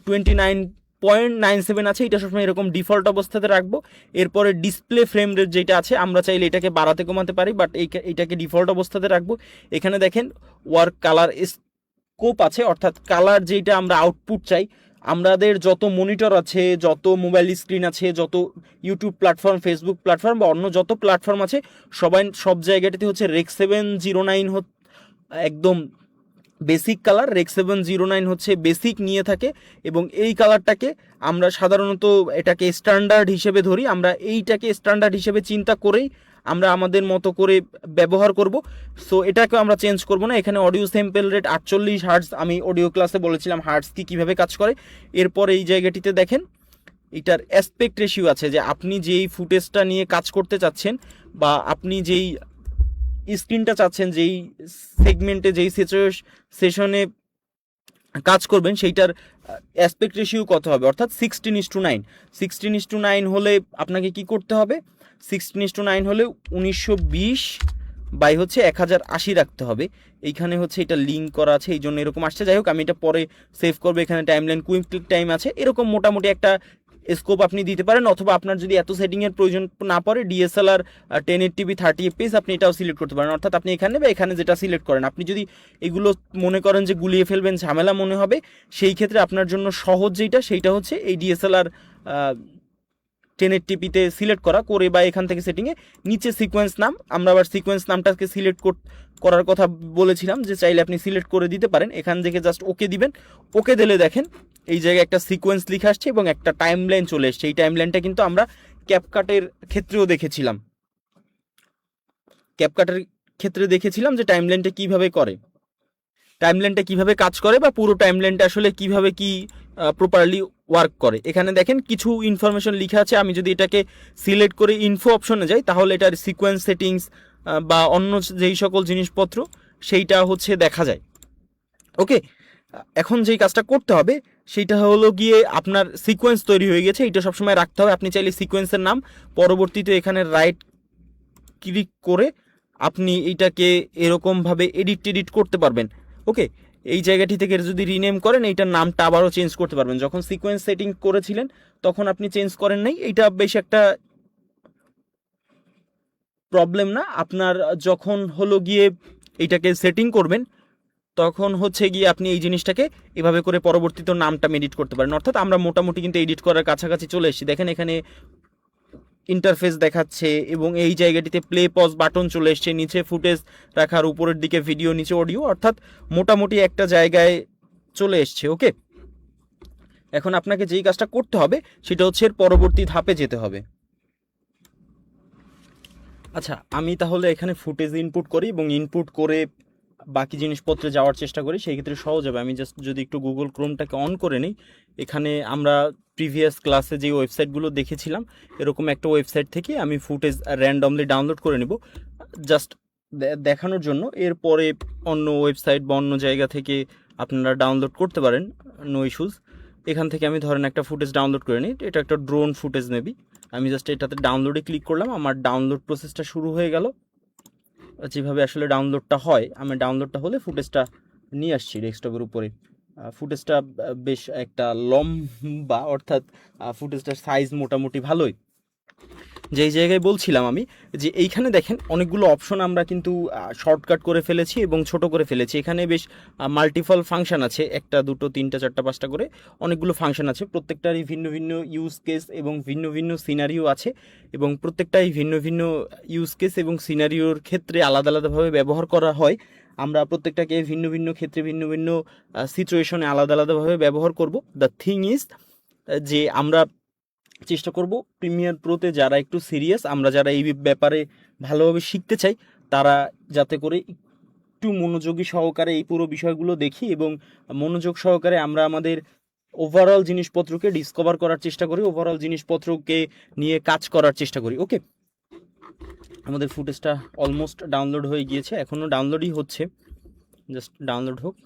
29.97 আছে, এটা সবসময় এরকম ডিফল্ট অবস্থাতে রাখবো। এরপরে ডিসপ্লে ফ্রেম রেট যেটা আছে আমরা চাইলে এটাকে বাড়াতে কমাতে পারি, বাট এইটাকে ডিফল্ট অবস্থাতে রাখবো। এখানে দেখেন ওয়ার্ক কালার স্কোপ আছে, অর্থাৎ কালার যেটা আমরা আউটপুট চাই। আমাদের যত মনিটর আছে, যত মোবাইল স্ক্রিন আছে, যত ইউটিউব প্ল্যাটফর্ম, ফেসবুক প্ল্যাটফর্ম বা অন্য যত প্ল্যাটফর্ম আছে সব জায়গাটাতে হচ্ছে রেক 709 একদম বেসিক কালার। রেক 709 হচ্ছে বেসিক নিয়ে থাকে এবং এই কালারটাকে আমরা সাধারণত এটাকে স্ট্যান্ডার্ড হিসেবে ধরি। আমরা এইটাকে স্ট্যান্ডার্ড হিসেবে চিন্তা করেই আমরা আমাদের মতো করে ব্যবহার করব। সো এটাকে আমরা চেঞ্জ করব না। এখানে অডিও স্যাম্পল রেট 48 হার্টজ, আমি অডিও ক্লাসে বলেছিলাম হার্টজ কীভাবে কাজ করে। এরপর এই জায়গাটিতে দেখেন এটার অ্যাসপেক্ট রেশিও আছে, যে আপনি যেই ফুটেজটা নিয়ে কাজ করতে চাচ্ছেন বা আপনি যেই স্ক্রিনটা চাচ্ছেন, যেই সেগমেন্টে যেই সেশনে কাজ করবেন সেইটার অ্যাসপেক্ট রেশিও কত হবে, অর্থাৎ 16:9। 16:9 হলে আপনাকে কি করতে হবে, 16:9 হলে 1920/1080 রাখতে হবে। এইখানে হচ্ছে এটা লিঙ্ক করা আছে, এই জন্য এরকম আসছে। যাই হোক, আমি এটা পরে সেভ করবো। এখানে টাইমলাইন কুইক ক্লিক টাইম আছে, এরকম মোটামুটি একটা স্কোপ আপনি দিতে পারেন, অথবা আপনার যদি এত সেটিংয়ের প্রয়োজন না পড়ে ডিএসএলআর 1080p 30 fps আপনি এটাও সিলেক্ট করতে পারেন, অর্থাৎ আপনি এখানে বা এখানে যেটা সিলেক্ট করেন। আপনি যদি এগুলো মনে করেন যে গুলিয়ে ফেলবেন, ঝামেলা মনে হবে, সেই ক্ষেত্রে আপনার জন্য সহজ সেইটা হচ্ছে এই ডিএসএলআর টেনের টিপিতে সিলেক্ট করে বা এখান থেকে সেটিংয়ে নিচে সিকোয়েন্স নাম, আমরা আবার সিকোয়েন্স নামটাকে সিলেক্ট করার কথা বলেছিলাম যে চাইলে আপনি সিলেক্ট করে দিতে পারেন। এখান থেকে জাস্ট ওকে দিবেন। ওকে দিলে দেখেন এই জায়গায় একটা সিকোয়েন্স লিখে আসছে এবং একটা টাইম লাইন চলে এসছে। এই টাইম লাইনটা কিন্তু আমরা ক্যাপকাটের ক্ষেত্রেও দেখেছিলাম, যে টাইম লাইনটা কীভাবে করে, টাইম লাইনটা কীভাবে কাজ করে বা পুরো টাইম লাইনটা আসলে কীভাবে কি প্রপারলি ওয়ার্ক করে। এখানে দেখেন কিছু ইনফরমেশন লেখা আছে। আমি যদি এটাকে সিলেক্ট করে ইনফো অপশনে যাই তাহলে এটার সিকোয়েন্স সেটিংস বা অন্য যেই সকল জিনিসপত্র সেইটা হচ্ছে দেখা যায়। ওকে, এখন যেই কাজটা করতে হবে সেইটা হলো গিয়ে আপনার সিকোয়েন্স তৈরি হয়ে গেছে, এটা সবসময় রাখতে হবে। আপনি চাইলে সিকোয়েন্সের নাম পরবর্তীতে এখানে রাইট ক্লিক করে আপনি এইটাকে এরকমভাবে এডিট করতে পারবেন। ওকে, এই জায়গাটি থেকে যদি রিনেম করেন এইটার নামটা আবারও চেঞ্জ করতে পারবেন। যখন সিকোয়েন্স সেটিং করেছিলেন তখন আপনি চেঞ্জ করেন নাই, এইটা বেশ একটা প্রবলেম না। আপনার যখন হলো গিয়ে এইটাকে সেটিং করবেন তখন হচ্ছে গিয়ে আপনি এই জিনিসটাকে এভাবে করে পরবর্তীতে নামটা এডিট করতে পারেন। অর্থাৎ আমরা মোটামুটি কিন্তু এডিট করার কাছাকাছি চলে এসেছি। দেখেন এখানে ইন্টারফেস দেখাচ্ছে এবং এই জায়গাটিতে প্লে পজ বাটন চলে এসছে, নিচে ফুটেজ রাখার, উপরের দিকে ভিডিও, নিচে অডিও, অর্থাৎ মোটামুটি একটা জায়গায় চলে এসছে। ওকে, এখন আপনাকে যেই কাজটা করতে হবে সেটা হচ্ছে এর পরবর্তী ধাপে যেতে হবে। আচ্ছা, আমি তাহলে এখানে ফুটেজ ইনপুট করি এবং ইনপুট করে বাকি জিনিসপত্রে যাওয়ার চেষ্টা করি, সেই ক্ষেত্রে সহজ হবে। আমি জাস্ট যদি একটু গুগল ক্রোমটাকে অন করে নিই, এখানে আমরা প্রিভিয়াস ক্লাসে যে ওয়েবসাইটগুলো দেখেছিলাম এরকম একটা ওয়েবসাইট থেকে আমি ফুটেজ র্যান্ডমলি ডাউনলোড করে নেব জাস্ট দেখানোর জন্য। এরপরে অন্য ওয়েবসাইট বা অন্য জায়গা থেকে আপনারা ডাউনলোড করতে পারেন, নো ইস্যুস। এখান থেকে আমি ধরেন একটা ফুটেজ ডাউনলোড করে নিই, এটা একটা ড্রোন ফুটেজ নেবি। আমি জাস্ট এটাতে ডাউনলোডে ক্লিক করলাম, আমার ডাউনলোড প্রসেসটা শুরু হয়ে গেল। যেভাবে আসলে ডাউনলোডটা হয়, আমি ডাউনলোডটা হলে ফুটেজটা নিয়ে আসছি ডেস্কটপের উপরে। ফুটেজটা বেশ একটা লম্বা, অর্থাৎ ফুটেজটার সাইজ মোটামুটি ভালোই। যেই জায়গায় বলছিলাম আমি যে এইখানে দেখেন অনেকগুলো অপশন আমরা কিন্তু শর্টকাট করে ফেলেছি এবং ছোট করে ফেলেছি। এখানে বেশ মাল্টিপল ফাংশন আছে, একটা দুটো তিনটা চারটা পাঁচটা করে অনেকগুলো ফাংশন আছে। প্রত্যেকটারই ভিন্ন ভিন্ন ইউজ কেস এবং ভিন্ন ভিন্ন সিনারিও আছে এবং প্রত্যেকটাই ভিন্ন ভিন্ন ইউজ কেস এবং সিনারিওর ক্ষেত্রে আলাদা আলাদাভাবে ব্যবহার করা হয়। আমরা প্রত্যেকটাকে ভিন্ন ভিন্ন ক্ষেত্রে ভিন্ন ভিন্ন সিচুয়েশনে আলাদা আলাদাভাবে ব্যবহার করব। দ্য থিং ইজ যে আমরা চেষ্টা করব প্রিমিয়ার প্রোতে যারা একটু সিরিয়াস, আমরা যারা এই ব্যাপারে ভালোভাবে শিখতে চাই, তারা যাতে করে একটু মনোযোগী সহকারে এই পুরো বিষয়গুলো দেখি এবং মনোযোগ সহকারে আমরা আমাদের ওভারঅল জিনিসপত্রকে ডিসকভার করার চেষ্টা করি, ওভারঅল জিনিসপত্রকে নিয়ে কাজ করার চেষ্টা করি। ওকে, আমাদের ফুটেজটা অলমোস্ট ডাউনলোড হয়ে গিয়েছে, এখনও ডাউনলোডই হচ্ছে, জাস্ট ডাউনলোড হোক।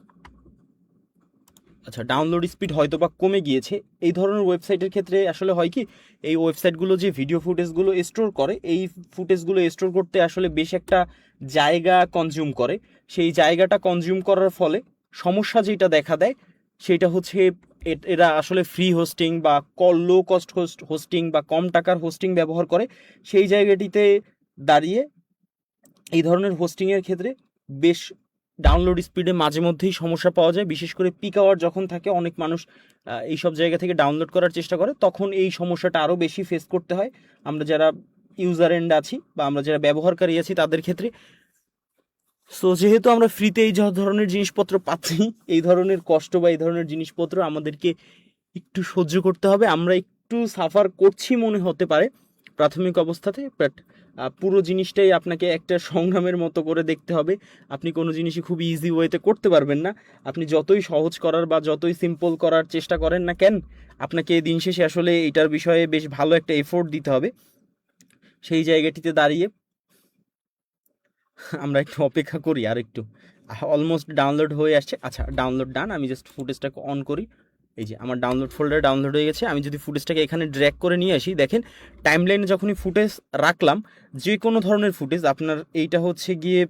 আচ্ছা, ডাউনলোড স্পিড হয়তো বা কমে গিয়েছে। এই ধরনের ওয়েবসাইটের ক্ষেত্রে আসলে হয় কি, এই ওয়েবসাইটগুলো যে ভিডিও ফুটেজগুলো স্টোর করে, এই ফুটেজগুলো স্টোর করতে আসলে বেশ একটা জায়গা কনজিউম করে। সেই জায়গাটা কনজিউম করার ফলে সমস্যা যেটা দেখা দেয় সেটা হচ্ছে এরা আসলে ফ্রি হোস্টিং বা লো কস্ট হোস্টিং বা কম টাকার হোস্টিং ব্যবহার করে। সেই জায়গাটিতে দাঁড়িয়ে এই ধরনের হোস্টিংয়ের ক্ষেত্রে বেশ ডাউনলোড স্পিডে মাঝে মধ্যেই সমস্যা পাওয়া যায়। বিশেষ করে পিক আওয়ার যখন থাকে, অনেক মানুষ এই সব জায়গা থেকে ডাউনলোড করার চেষ্টা করে, তখন এই সমস্যাটা আরও বেশি ফেস করতে হয় আমরা যারা ইউজার এন্ড আছি বা আমরা যারা ব্যবহারকারী আছি তাদের ক্ষেত্রে। সো যেহেতু আমরা ফ্রিতে এই ধরনের জিনিসপত্র পাচ্ছি, এই ধরনের কষ্ট বা এই ধরনের জিনিসপত্র আমাদেরকে একটু সহ্য করতে হবে। আমরা একটু সাফার করছি মনে হতে পারে প্রাথমিক অবস্থাতে, বাট পুরো জিনিসটাই আপনাকে একটা সংগ্রামের মতো করে দেখতে হবে। আপনি কোনো জিনিসই খুব ইজি ওয়েতে করতে পারবেন না। আপনি যতই সহজ করার বা যতই সিম্পল করার চেষ্টা করেন না কেন, আপনাকে দিন শেষে আসলে এটার বিষয়ে বেশ ভালো একটা এফোর্ট দিতে হবে। সেই জায়গাটিতে দাঁড়িয়ে আমরা একটু অপেক্ষা করি আর একটু। অলমোস্ট ডাউনলোড হয়ে আসছে। আচ্ছা, ডাউনলোড ডান। আমি জাস্ট ফুটেজটাকে অন করি, এই যে আমার ডাউনলোড ফোল্ডারে ডাউনলোড হয়ে গেছে। আমি যদি ফুটেজটাকে এখানে ড্র্যাগ করে নিয়ে আসি, দেখেন টাইমলাইনে যখনই ফুটেজ রাখলাম, যে কোনো ধরনের ফুটেজ, আপনার এইটা হচ্ছে গিয়ে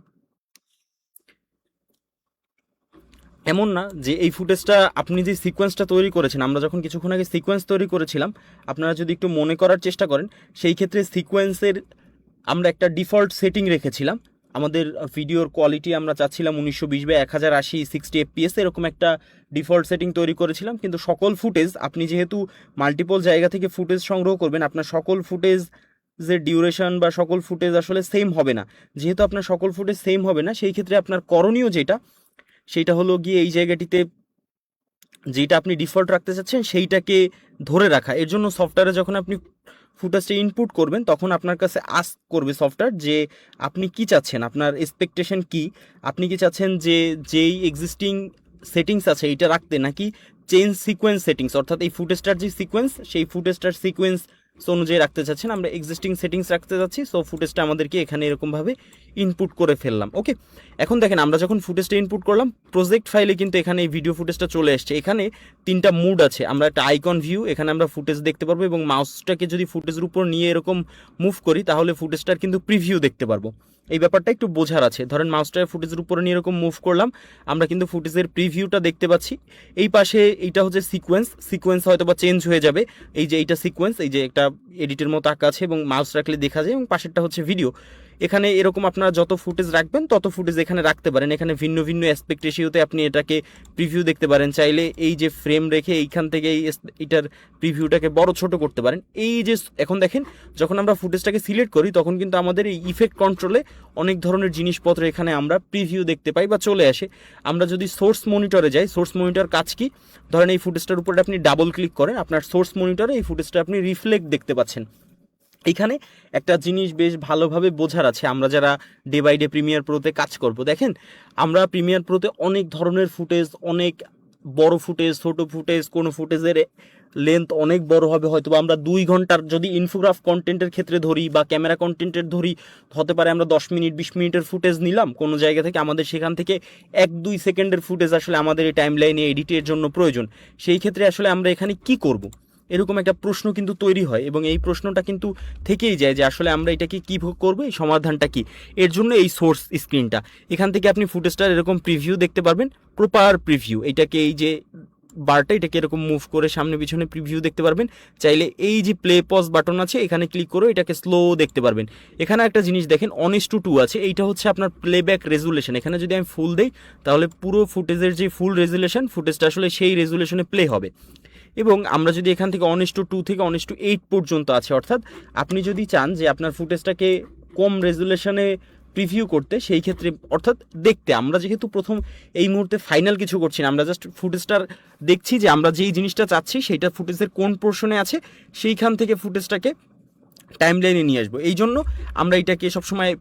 এমন না যে এই ফুটেজটা আপনি যে সিকোয়েন্সটা তৈরি করেছেন, আমরা যখন কিছুক্ষণ আগে সিকোয়েন্স তৈরি করেছিলাম, আপনারা যদি একটু মনে করার চেষ্টা করেন, সেই ক্ষেত্রে সিকোয়েন্সের আমরা একটা ডিফল্ট সেটিং রেখেছিলাম। আমাদের ভিডিওর কোয়ালিটি আমরা চাচ্ছিলাম 1920x1080 60 fps এরকম একটা ডিফল্ট সেটিং তৈরি করেছিলাম, কিন্তু সকল ফুটেজ আপনি যেহেতু মাল্টিপল জায়গা থেকে ফুটেজ সংগ্রহ করবেন, আপনার সকল ফুটেজ যে ডিউরেশন বা সকল ফুটেজ আসলে সেম হবে না। যেহেতু আপনার সকল ফুটেজ সেম হবে না, সেই ক্ষেত্রে আপনার করণীয় যেটা, সেইটা হলো গিয়ে এই জায়গাটিতে যেটা আপনি ডিফল্ট রাখতে চাচ্ছেন সেইটাকে ধরে রাখা। এর জন্য সফটওয়্যারে যখন আপনি ফুটেজটা ইনপুট করবেন তখন আপনার কাছে আস্ক করবে সফটওয়্যার যে আপনি কি চাচ্ছেন, আপনার এক্সপেকটেশন কি, আপনি কি চাচ্ছেন যে যেই এক্সিস্টিং সেটিংস আছে এইটা রাখতে, নাকি চেঞ্জ সিকোয়েন্স সেটিংস, অর্থাৎ এই ফুটেজটার যে সিকোয়েন্স সেই ফুটেজটার সিকোয়েন্স অনুযায়ী রাখতে চাচ্ছেন। আমরা এক্সিস্টিং সেটিংস রাখতে যাচ্ছি, সো ফুটেজটা আমাদেরকে এখানে এরকমভাবে ইনপুট করে ফেললাম। ওকে, এখন দেখেন আমরা যখন ফুটেজটা ইনপুট করলাম প্রজেক্ট ফাইলে কিন্তু এখানে এই ভিডিও ফুটেজটা চলে আসছে। এখানে তিনটা মুড আছে, আমরা একটা আইকন ভিউ, এখানে আমরা ফুটেজ দেখতে পারবো, এবং মাউসটাকে যদি ফুটেজের উপর নিয়ে এরকম মুভ করি তাহলে ফুটেজটার কিন্তু প্রিভিউ দেখতে পারবো। এই ব্যাপারটা একটু বোঝার আছে। ধরেন মাউসটা ফুটেজের উপরে নিয়ে এরকম মুভ করলাম, আমরা কিন্তু ফুটেজের প্রিভিউটা দেখতে পাচ্ছি। এই পাশে এইটা হচ্ছে সিকোয়েন্স হয়তো বা চেঞ্জ হয়ে যাবে। এই যে এইটা সিকোয়েন্স, এই যে একটা এডিটের মতো আঁকা আছে এবং মাউস রাখলে দেখা যায়, এবং পাশেরটা হচ্ছে ভিডিও। এখানে এরকম আপনারা যত ফুটেজ রাখবেন তত ফুটেজ এখানে রাখতে পারেন। এখানে ভিন্ন ভিন্ন অ্যাসপেক্ট রেশিওতে আপনি এটাকে প্রিভিউ দেখতে পারেন। চাইলে এই যে ফ্রেম রেখে এইখান থেকে এটার প্রিভিউটাকে বড় ছোট করতে পারেন। এই যে এখন দেখেন যখন আমরা ফুটেজটাকে সিলেক্ট করি তখন কিন্তু আমাদের এই ইফেক্ট কন্ট্রোলে অনেক ধরনের জিনিসপত্র এখানে আমরা প্রিভিউ দেখতে পাই বা চলে আসে। আমরা যদি সোর্স মনিটরে যাই, সোর্স মনিটর কাজ কি, ধরেন এই ফুটেজটার উপরে আপনি ডাবল ক্লিক করেন, আপনার সোর্স মনিটরে এই ফুটেজটা আপনি রিফ্লেক্ট দেখতে পাচ্ছেন। এইখানে একটা জিনিস বেশ ভালোভাবে বোঝার আছে, আমরা যারা ডে বাই ডে প্রিমিয়ার প্রোতে কাজ করব। দেখেন আমরা প্রিমিয়ার প্রোতে অনেক ধরনের ফুটেজ, অনেক বড় ফুটেজ, ছোট ফুটেজ, কোনো ফুটেজের লেন্থ অনেক বড় হবে, হয়তো আমরা 2 ঘন্টার যদি ইনফোগ্রাফ কন্টেন্টের ক্ষেত্রে ধরি বা ক্যামেরা কন্টেন্টের ধরি, হতে পারে আমরা 10 মিনিট 20 মিনিটের ফুটেজ নিলাম কোনো জায়গা থেকে, আমাদের সেখান থেকে 1-2 সেকেন্ডের ফুটেজ আসলে আমাদের এই টাইম লাইনে এডিটের জন্য প্রয়োজন। সেই ক্ষেত্রে আসলে আমরা এখানে কি করব, এরকম একটা প্রশ্ন কিন্তু তৈরি হয়, এবং এই প্রশ্নটা কিন্তু থেকেই যায় যে আসলে আমরা এটাকে কী করবো, এই সমাধানটা কি। এর জন্য এই সোর্স স্ক্রিনটা, এখান থেকে আপনি ফুটেজটার এরকম প্রিভিউ দেখতে পারবেন, প্রপার প্রিভিউ। এটাকে এই যে বারটা এটাকে এরকম মুভ করে সামনে পিছনে প্রিভিউ দেখতে পারবেন। চাইলে এই যে প্লে পজ বাটন আছে এখানে ক্লিক করে এটাকে স্লো দেখতে পারবেন। এখানে একটা জিনিস দেখেন 1:2 আছে, এইটা হচ্ছে আপনার প্লেব্যাক রেজুলেশন। এখানে যদি আমি ফুল দেই তাহলে পুরো ফুটেজের যে ফুল রেজুলেশন, ফুটেজটা আসলে সেই রেজুলেশনে প্লে হবে। এবং আমরা যদি এখান থেকে 1:2 থেকে 1:8 পর্যন্ত আছে, অর্থাৎ আপনি যদি চান যে আপনার ফুটেজটাকে কম রেজুলেশনে প্রিভিউ করতে, সেই ক্ষেত্রে অর্থাৎ দেখতে, আমরা যেহেতু প্রথম এই মুহূর্তে ফাইনাল কিছু করছি না, আমরা জাস্ট ফুটেজটার দেখছি যে আমরা যেই জিনিসটা চাচ্ছি সেইটা ফুটেজের কোন পোর্শনে আছে, সেইখান থেকে ফুটেজটাকে টাইম লাইনে নিয়ে আসবো। এই জন্য আমরা এটাকে সবসময়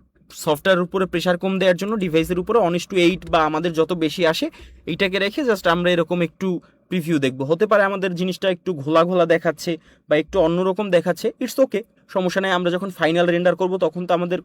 সফটওয়্যারের উপরে প্রেশার কম দেওয়ার জন্য ডিভাইসের উপরে 1:8 বা আমাদের যত বেশি আসে এইটাকে রেখে জাস্ট আমরা এরকম একটু প্রিভিউ দেখবো। হতে পারে আমাদের জিনিসটা একটু ঘোলা ঘোলা দেখাচ্ছে বা একটু অন্যরকম দেখাচ্ছে, ইটস ওকে, সমস্যা নেই। আমরা যখন ফাইনাল রেন্ডার করব তখন তো আমাদের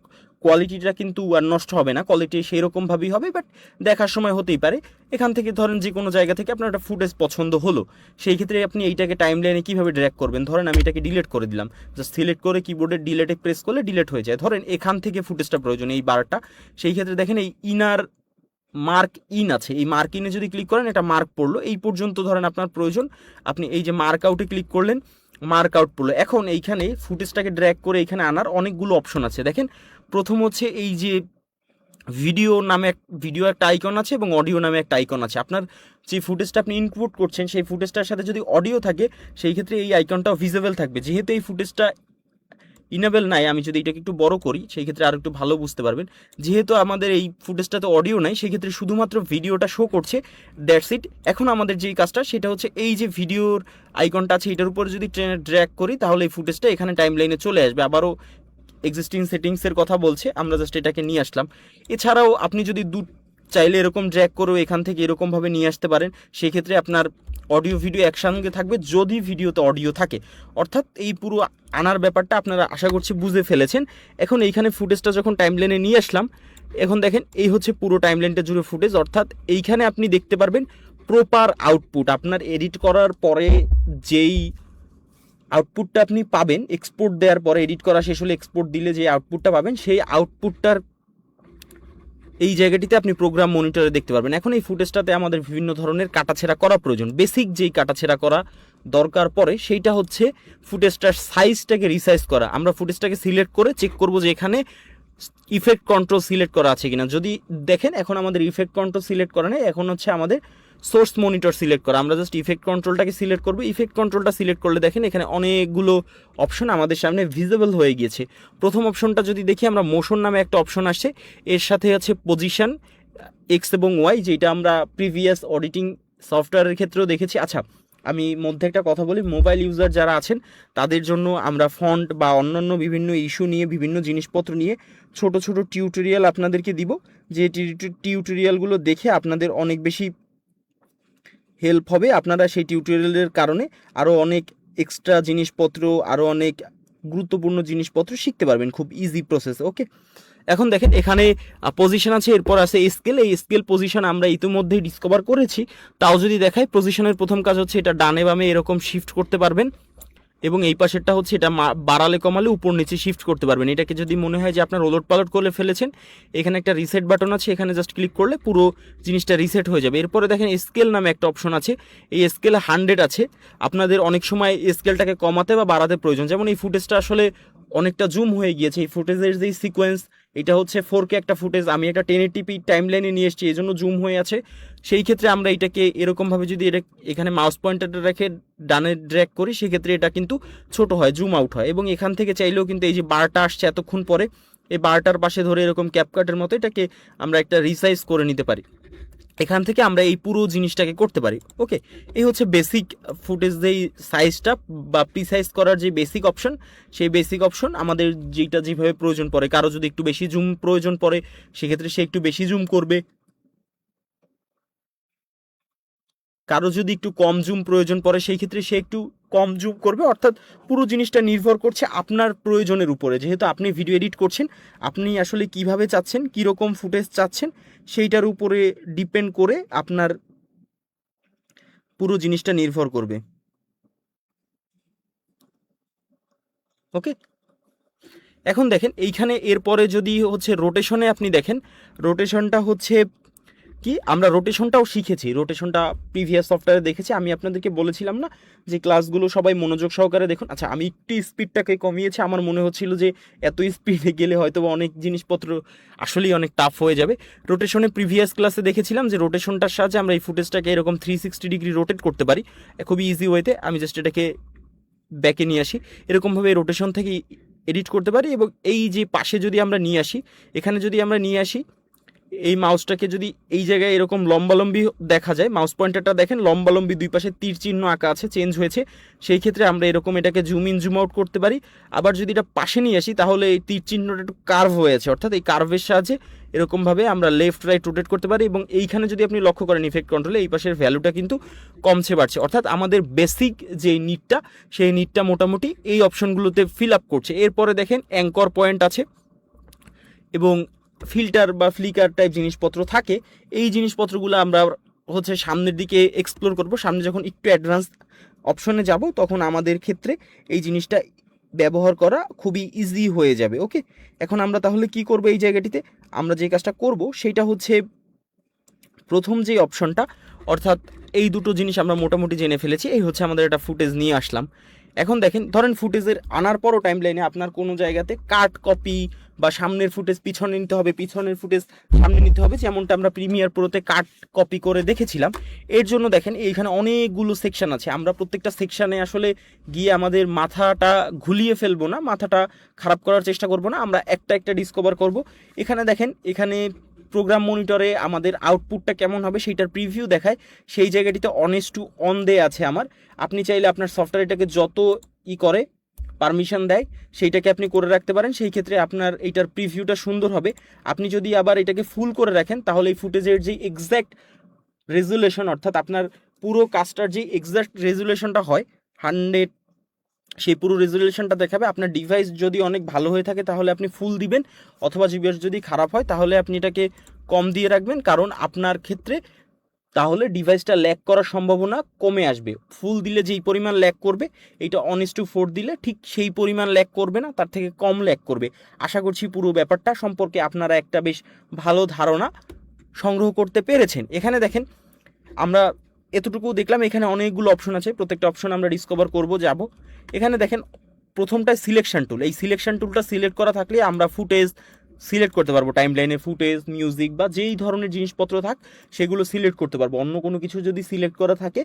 কোয়ালিটিটা কিন্তু আর নষ্ট হবে না, কোয়ালিটি সেই রকমভাবেই হবে, বাট দেখার সময় হতেই পারে। এখান থেকে ধরেন যে কোনো জায়গা থেকে আপনার একটা ফুটেজ পছন্দ হলো, সেই ক্ষেত্রে আপনি এইটাকে টাইম লাইনে কীভাবে ড্র্যাগ করবেন, ধরেন আমি এটাকে ডিলিট করে দিলাম, জাস্ট সিলেক্ট করে কিবোর্ডের ডিলেটে প্রেস করলে ডিলিট হয়ে যায়। ধরেন এখান থেকে ফুটেজটা প্রয়োজন এই বারটা, সেই ক্ষেত্রে দেখেন এই ইনার মার্ক ইন আছে, এই মার্ক ইনে যদি ক্লিক করেন এটা মার্ক পড়লো, এই পর্যন্ত ধরেন আপনার প্রয়োজন, আপনি এই যে মার্ক আউটে ক্লিক করলেন, মার্ক আউট পড়লো। এখন এইখানে ফুটেজটাকে ড্র্যাগ করে এখানে আনার অনেকগুলো অপশন আছে। দেখেন প্রথম হচ্ছে এই যে ভিডিও একটা আইকন আছে এবং অডিও নামে একটা আইকন আছে। আপনার যে ফুটেজটা আপনি ইনপুট করছেন সেই ফুটেজটার সাথে যদি অডিও থাকে সেই ক্ষেত্রে এই আইকনটাও ভিজিবল থাকবে। যেহেতু এই ফুটেজটা ইনেবল নাই, আমি যদি এটাকে একটু বড় করি সেই ক্ষেত্রে আর একটু ভালো বুঝতে পারবেন। যেহেতু আমাদের এই ফুটেজটাতে অডিও নাই সেই ক্ষেত্রে শুধুমাত্র ভিডিওটা শো করছে, দ্যাটস ইট। এখন আমাদের যেই কাজটা সেটা হচ্ছে এই যে ভিডিওর আইকনটা আছে এটার উপরে যদি ড্র্যাগ করি তাহলে এই ফুটেজটা এখানে টাইম লাইনে চলে আসবে। আবারও এক্সিস্টিং সেটিংসের কথা বলছে, আমরা জাস্ট এটাকে নিয়ে আসলাম। এছাড়াও আপনি যদি চাইলে এরকম ড্র্যাগ করেও এখান থেকে এরকমভাবে নিয়ে আসতে পারেন, সেক্ষেত্রে আপনার অডিও ভিডিও একসঙ্গে থাকবে যদি ভিডিওতে অডিও থাকে। অর্থাৎ এই পুরো আনার ব্যাপারটা আপনারা আশা করছি বুঝে ফেলেছেন। এখন এইখানে ফুটেজটা যখন টাইমলাইনে নিয়ে আসলাম, এখন দেখেন এই হচ্ছে পুরো টাইমলাইনটা জুড়ে ফুটেজ, অর্থাৎ এইখানে আপনি দেখতে পারবেন প্রপার আউটপুট। আপনার এডিট করার পরে যেই আউটপুটটা আপনি পাবেন, এক্সপোর্ট দেওয়ার পরে, এডিট করা শেষ হলে এক্সপোর্ট দিলে যে আউটপুটটা পাবেন সেই আউটপুটটার এই জায়গাটিতে আপনি প্রোগ্রাম মনিটরে দেখতে পারবেন। এখন এই ফুটেজটাতে আমাদের বিভিন্ন ধরনের কাটাছেঁড়া করা প্রয়োজন। বেসিক যেই কাটাছেঁড়া করা দরকার পড়ে সেইটা হচ্ছে ফুটেজটার সাইজটাকে রিসাইজ করা। আমরা ফুটেজটাকে সিলেক্ট করে চেক করব যে এখানে ইফেক্ট কন্ট্রোল সিলেক্ট করা আছে কিনা। যদি দেখেন এখন আমাদের ইফেক্ট কন্ট্রোল সিলেক্ট করা নেই, এখন হচ্ছে আমাদের সোর্স মনিটর সিলেক্ট করা। আমরা জাস্ট ইফেক্ট কন্ট্রোলটাকে সিলেক্ট করবো। ইফেক্ট কন্ট্রোলটা সিলেক্ট করলে দেখেন এখানে অনেকগুলো অপশন আমাদের সামনে ভিজিবল হয়ে গিয়েছে। প্রথম অপশনটা যদি দেখি আমরা মোশন নামে একটা অপশন আসছে, এর সাথে আছে পজিশন এক্স এবং ওয়াই, যেটা আমরা প্রিভিয়াস অডিটিং সফটওয়্যারের ক্ষেত্রেও দেখেছি। আচ্ছা, আমি মধ্যে একটা কথা বলি, মোবাইল ইউজার যারা আছেন তাদের জন্য আমরা ফন্ট বা অন্যান্য বিভিন্ন ইস্যু নিয়ে, বিভিন্ন জিনিসপত্র নিয়ে ছোট ছোট টিউটোরিয়াল আপনাদেরকে দিব, যে টিউটোরিয়ালগুলো দেখে আপনাদের অনেক বেশি হেল্প হবে। আপনারা সেই টিউটোরিয়ালের কারণে আরও অনেক এক্সট্রা জিনিসপত্র, আরও অনেক গুরুত্বপূর্ণ জিনিসপত্র শিখতে পারবেন খুব ইজি প্রসেসে। ওকে, এখন দেখেন এখানে পজিশন আছে, এরপর আছে স্কেল। এই স্কেল পজিশন আমরা ইতিমধ্যেই ডিসকভার করেছি, তাও যদি দেখাই, পজিশনের প্রথম কাজ হচ্ছে এটা ডানে বামে এরকম শিফট করতে পারবেন, এবং এই পাশেরটা হচ্ছে এটা বাড়ালে কমালে উপর নিচে শিফট করতে পারবেন। এটাকে যদি মনে হয় যে আপনার ওলট পালট করে ফেলেছেন, এখানে একটা রিসেট বাটন আছে, এখানে জাস্ট ক্লিক করলে পুরো জিনিসটা রিসেট হয়ে যাবে। এরপরে দেখেন স্কেল নামে একটা অপশন আছে, এই স্কেল 100 আছে। আপনাদের অনেক সময় স্কেলটাকে কমাতে বা বাড়াতে প্রয়োজন, যেমন এই ফুটেজটা আসলে অনেকটা জুম হয়ে গিয়েছে। এই ফুটেজের যেই সিকোয়েন্স, এটা হচ্ছে 4K একটা ফুটেজ, আমি একটা 1080p টাইম লাইনে নিয়ে এসেছি, এই জন্য জুম হয়ে আছে। সেই ক্ষেত্রে আমরা এটাকে এরকমভাবে যদি এটা এখানে মাউস পয়েন্টারটা রেখে ডানে ড্র্যাগ করি, সেক্ষেত্রে এটা কিন্তু ছোট হয়, জুম আউট হয়। এবং এখান থেকে চাইলেও কিন্তু এই যে বারটা আসছে এতক্ষণ পরে, এই বারটার পাশে ধরে এরকম ক্যাপকাটের মতো এটাকে আমরা একটা রিসাইজ করে নিতে পারি। এখান থেকে আমরা এই পুরো জিনিসটাকে করতে পারি। ওকে, এই হচ্ছে বেসিক ফুটেজ যেই সাইজটা বা প্রিসাইজ করার যে বেসিক অপশন, সেই বেসিক অপশন আমাদের যেটা যেভাবে প্রয়োজন পড়ে। কারো যদি একটু বেশি জুম প্রয়োজন পড়ে, সেক্ষেত্রে সে একটু বেশি জুম করবে। কারো যদি একটু কম জুম প্রয়োজন পড়ে, সেই ক্ষেত্রে সে একটু কম জুম করবে। অর্থাৎ পুরো জিনিসটা নির্ভর করছে আপনার প্রয়োজনের উপরে। যেহেতু আপনি ভিডিও এডিট করছেন, আপনি আসলে কিভাবে চাচ্ছেন, কীরকম ফুটেজ চাচ্ছেন, সেইটার উপরে ডিপেন্ড করে আপনার পুরো জিনিসটা নির্ভর করবে। ওকে, এখন দেখেন এইখানে এরপরে যদি হচ্ছে রোটেশনে আপনি দেখেন, রোটেশনটা হচ্ছে কি, আমরা রোটেশনটাও শিখেছি, রোটেশনটা প্রিভিয়াস সফটওয়্যারে দেখেছি। আমি আপনাদেরকে বলেছিলাম না যে ক্লাসগুলো সবাই মনোযোগ সহকারে দেখুন। আচ্ছা, আমি একটু স্পিডটাকে কমিয়েছি, আমার মনে হচ্ছিল যে এত স্পিডে গেলে হয়তো অনেক জিনিসপত্র আসলেই অনেক টাফ হয়ে যাবে। রোটেশনে প্রিভিয়াস ক্লাসে দেখেছিলাম যে রোটেশনটার সাহায্যে আমরা এই ফুটেজটাকে এরকম 360 ডিগ্রি রোটেট করতে পারি খুবই ইজি ওয়েতে। আমি জাস্ট এটাকে ব্যাকে নিয়ে আসি, এরকমভাবে রোটেশন থেকে এডিট করতে পারি। এবং এই যে পাশে যদি আমরা নিয়ে আসি, এখানে যদি আমরা নিয়ে আসি এই মাউসটাকে, যদি এই জায়গায় এরকম লম্বালম্বি দেখা যায়, মাউস পয়েন্টারটা দেখেন লম্বালম্বি দুই পাশে তীর চিহ্ন আঁকা আছে, চেঞ্জ হয়েছে। সেই ক্ষেত্রে আমরা এরকম এটাকে জুম ইন জুম আউট করতে পারি। আবার যদি এটা পাশে নিয়ে আসি, তাহলে এই তীর চিহ্নটা একটু কার্ভ হয়ে আছে, অর্থাৎ এই কার্ভের সাহায্যে এরকমভাবে আমরা লেফট রাইট রোটেট করতে পারি। এবং এইখানে যদি আপনি লক্ষ্য করেন ইফেক্ট কন্ট্রোলে এই পাশের ভ্যালুটা কিন্তু কমছে বাড়ছে, অর্থাৎ আমাদের বেসিক যে নিডটা, সেই নিডটা মোটামুটি এই অপশনগুলোতে ফিল আপ করছে। এরপরে দেখেন অ্যাঙ্কর পয়েন্ট আছে এবং ফিল্টার বা ফ্লিকার টাইপ জিনিসপত্র থাকে। এই জিনিসপত্রগুলো আমরা হচ্ছে সামনের দিকে এক্সপ্লোর করব। সামনে যখন একটু অ্যাডভান্স অপশনে যাব, তখন আমাদের ক্ষেত্রে এই জিনিসটা ব্যবহার করা খুবই ইজি হয়ে যাবে। ওকে, এখন আমরা তাহলে কি করব এই জায়গাটিতে, আমরা যে কাজটা করব সেইটা হচ্ছে প্রথম যে অপশনটা, অর্থাৎ এই দুটো জিনিস আমরা মোটামুটি জেনে ফেলেছি। এই হচ্ছে আমাদের একটা ফুটেজ নিয়ে আসলাম। এখন দেখেন, ধরেন ফুটেজের আনার পরও টাইম লাইনে আপনার কোনো জায়গাতে কাট কপি বা সামনের ফুটেজ পিছনে নিতে হবে, পিছনের ফুটেজ সামনে নিতে হবে, যেমনটা আমরা প্রিমিয়ার প্রোতে কাট কপি করে দেখেছিলাম। এর জন্য দেখেন এইখানে অনেকগুলো সেকশন আছে। আমরা প্রত্যেকটা সেকশানে আসলে গিয়ে আমাদের মাথাটা ঘুলিয়ে ফেলবো না, মাথাটা খারাপ করার চেষ্টা করব না, আমরা একটা একটা ডিসকভার করব। এখানে দেখেন, এখানে প্রোগ্রাম মনিটরে আমাদের আউটপুটটা কেমন হবে সেইটার প্রিভিউ দেখায়। সেই জায়গাটিতে অনেস্ট টু অন দেয়া আছে আমার। আপনি চাইলে আপনার সফটওয়্যারটাকে যত করে পারমিশন দেয় সেইটাকে আপনি করে রাখতে পারেন, সেই ক্ষেত্রে আপনার এইটার প্রিভিউটা সুন্দর হবে। আপনি যদি আবার এটাকে ফুল করে রাখেন, তাহলে এই ফুটেজের যে এক্স্যাক্ট রেজুলেশন, অর্থাৎ আপনার পুরো কাজটার যে এক্স্যাক্ট রেজুলেশনটা হয় 100, সেই পুরো রেজুলেশনটা দেখাবে। আপনার ডিভাইস যদি অনেক ভালো হয়ে থাকে তাহলে আপনি ফুল দিবেন, অথবা ডিভাইস যদি খারাপ হয় তাহলে আপনি এটাকে কম দিয়ে রাখবেন, কারণ আপনার ক্ষেত্রে তাহলে ডিভাইসটা ল্যাগ করার সম্ভাবনা কমে আসবে। ফুল দিলে যেই পরিমাণ ল্যাগ করবে, এইটা 1:4 দিলে ঠিক সেই পরিমাণ ল্যাগ করবে না, তার থেকে কম ল্যাগ করবে। আশা করছি পুরো ব্যাপারটা সম্পর্কে আপনারা একটা বেশ ভালো ধারণা সংগ্রহ করতে পেরেছেন। এখানে দেখেন, আমরা এতটুকু দেখলাম, এখানে অনেকগুলো অপশন আছে, প্রত্যেকটা অপশন আমরা ডিসকভার করব, যাব। এখানে দেখেন প্রথমটায় সিলেকশন টুল। এই সিলেকশন টুলটা সিলেক্ট করা থাকলে আমরা ফুটেজ সিলেক্ট করতে পারবো, টাইম লাইনে ফুটেজ, মিউজিক বা যেই ধরনের জিনিসপত্র থাক সেগুলো সিলেক্ট করতে পারবো। অন্য কোনো কিছু যদি সিলেক্ট করা থাকে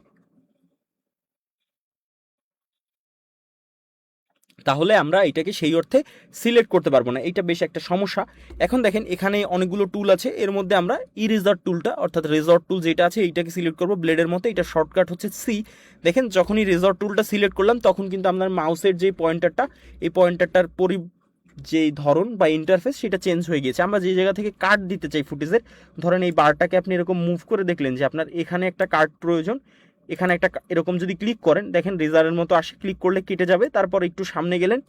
তাহলে আমরা এটাকে সেই অর্থে সিলেক্ট করতে পারবো না, এটা বেশ একটা সমস্যা। এখন দেখেন এখানে অনেকগুলো টুল আছে, এর মধ্যে আমরা ইরেজার টুলটা অর্থাৎ রেজর্ট টুল যেটা আছে এইটাকে সিলেক্ট করবো ব্লেডের মধ্যে, এটা শর্টকাট হচ্ছে সি। দেখেন যখনই রেজর্ট টুলটা সিলেক্ট করলাম তখন কিন্তু আপনার মাউসের যে পয়েন্টারটা, এই পয়েন্টারটার যেই ধরন বা ইন্টারফেস সেটা চেঞ্জ হয়ে গিয়েছে। আমরা যে জায়গা থেকে কাট দিতে চাই ফুটেজের, ধরেন এই বারটাকে আপনি এরকম মুভ করে দেখলেন যে আপনার এখানে একটা কাট প্রয়োজন, এখানে একটা এরকম যদি ক্লিক করেন দেখেন রেজারের মতো আসে, ক্লিক করলে কেটে যাবে। তারপর একটু সামনে গেলেন,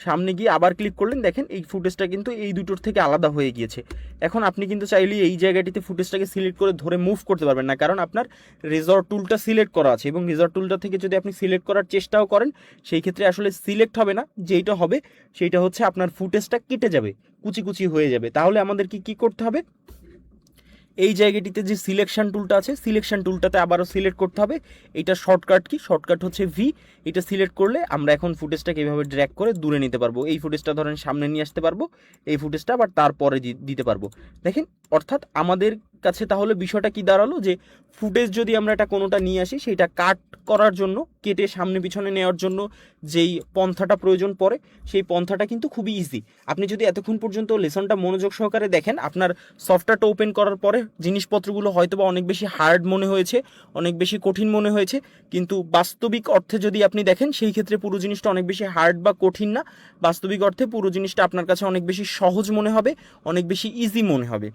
সামনে গিয়ে আবার ক্লিক করলেন, দেখেন এই ফুটেজটা কিন্তু এই দুটোর থেকে আলাদা হয়ে গিয়েছে। এখন আপনি কিন্তু চাইলেই এই জায়গাটিতে ফুটেজটাকে সিলেক্ট করে ধরে মুভ করতে পারবেন না, কারণ আপনার রেজর্ট টুলটা সিলেক্ট করা আছে, এবং রেজর্ট টুলটা থেকে যদি আপনি সিলেক্ট করার চেষ্টাও করেন সেই ক্ষেত্রে আসলে সিলেক্ট হবে না, যেইটা হবে সেইটা হচ্ছে আপনার ফুটেজটা কেটে যাবে, কুচি কুচি হয়ে যাবে। তাহলে আমাদের কি করতে হবে, এই জায়গাটিতে যে সিলেকশন টুলটা আছে সিলেকশন টুলটাতে আবারও সিলেক্ট করতে হবে। এটা শর্টকাট কি, শর্টকাট হচ্ছে ভি। এটা সিলেক্ট করলে আমরা এখন ফুটেজটাকে এভাবে ড্র্যাগ করে দূরে নিতে পারবো। এই ফুটেজটা ধরেন সামনে নিয়ে আসতে পারবো, এই ফুটেজটা আবার তারপরে দিতে পারবো। দেখেন অর্থাৎ আমাদের কাছে তাহলে বিষয়টা কি দাঁড়ালো, যে ফুটেজ যদি আমরা এটা কোনোটা নিয়ে আসি সেটা কাট করার জন্য, কেটে সামনে পিছনে নেওয়ার জন্য যেই পন্থাটা প্রয়োজন পড়ে সেই পন্থাটা কিন্তু খুবই ইজি। আপনি যদি এতক্ষণ পর্যন্ত লেসনটা মনোযোগ সহকারে দেখেন, আপনার সফটওয়্যারটা ওপেন করার পরে জিনিসপত্রগুলো হয়তো বা অনেক বেশি হার্ড মনে হয়েছে, অনেক বেশি কঠিন মনে হয়েছে, কিন্তু বাস্তবিক অর্থে যদি আপনি দেখেন সেই ক্ষেত্রে পুরো জিনিসটা অনেক বেশি হার্ড বা কঠিন না, বাস্তবিক অর্থে পুরো জিনিসটা আপনার কাছে অনেক বেশি সহজ মনে হবে, অনেক বেশি ইজি মনে হবে।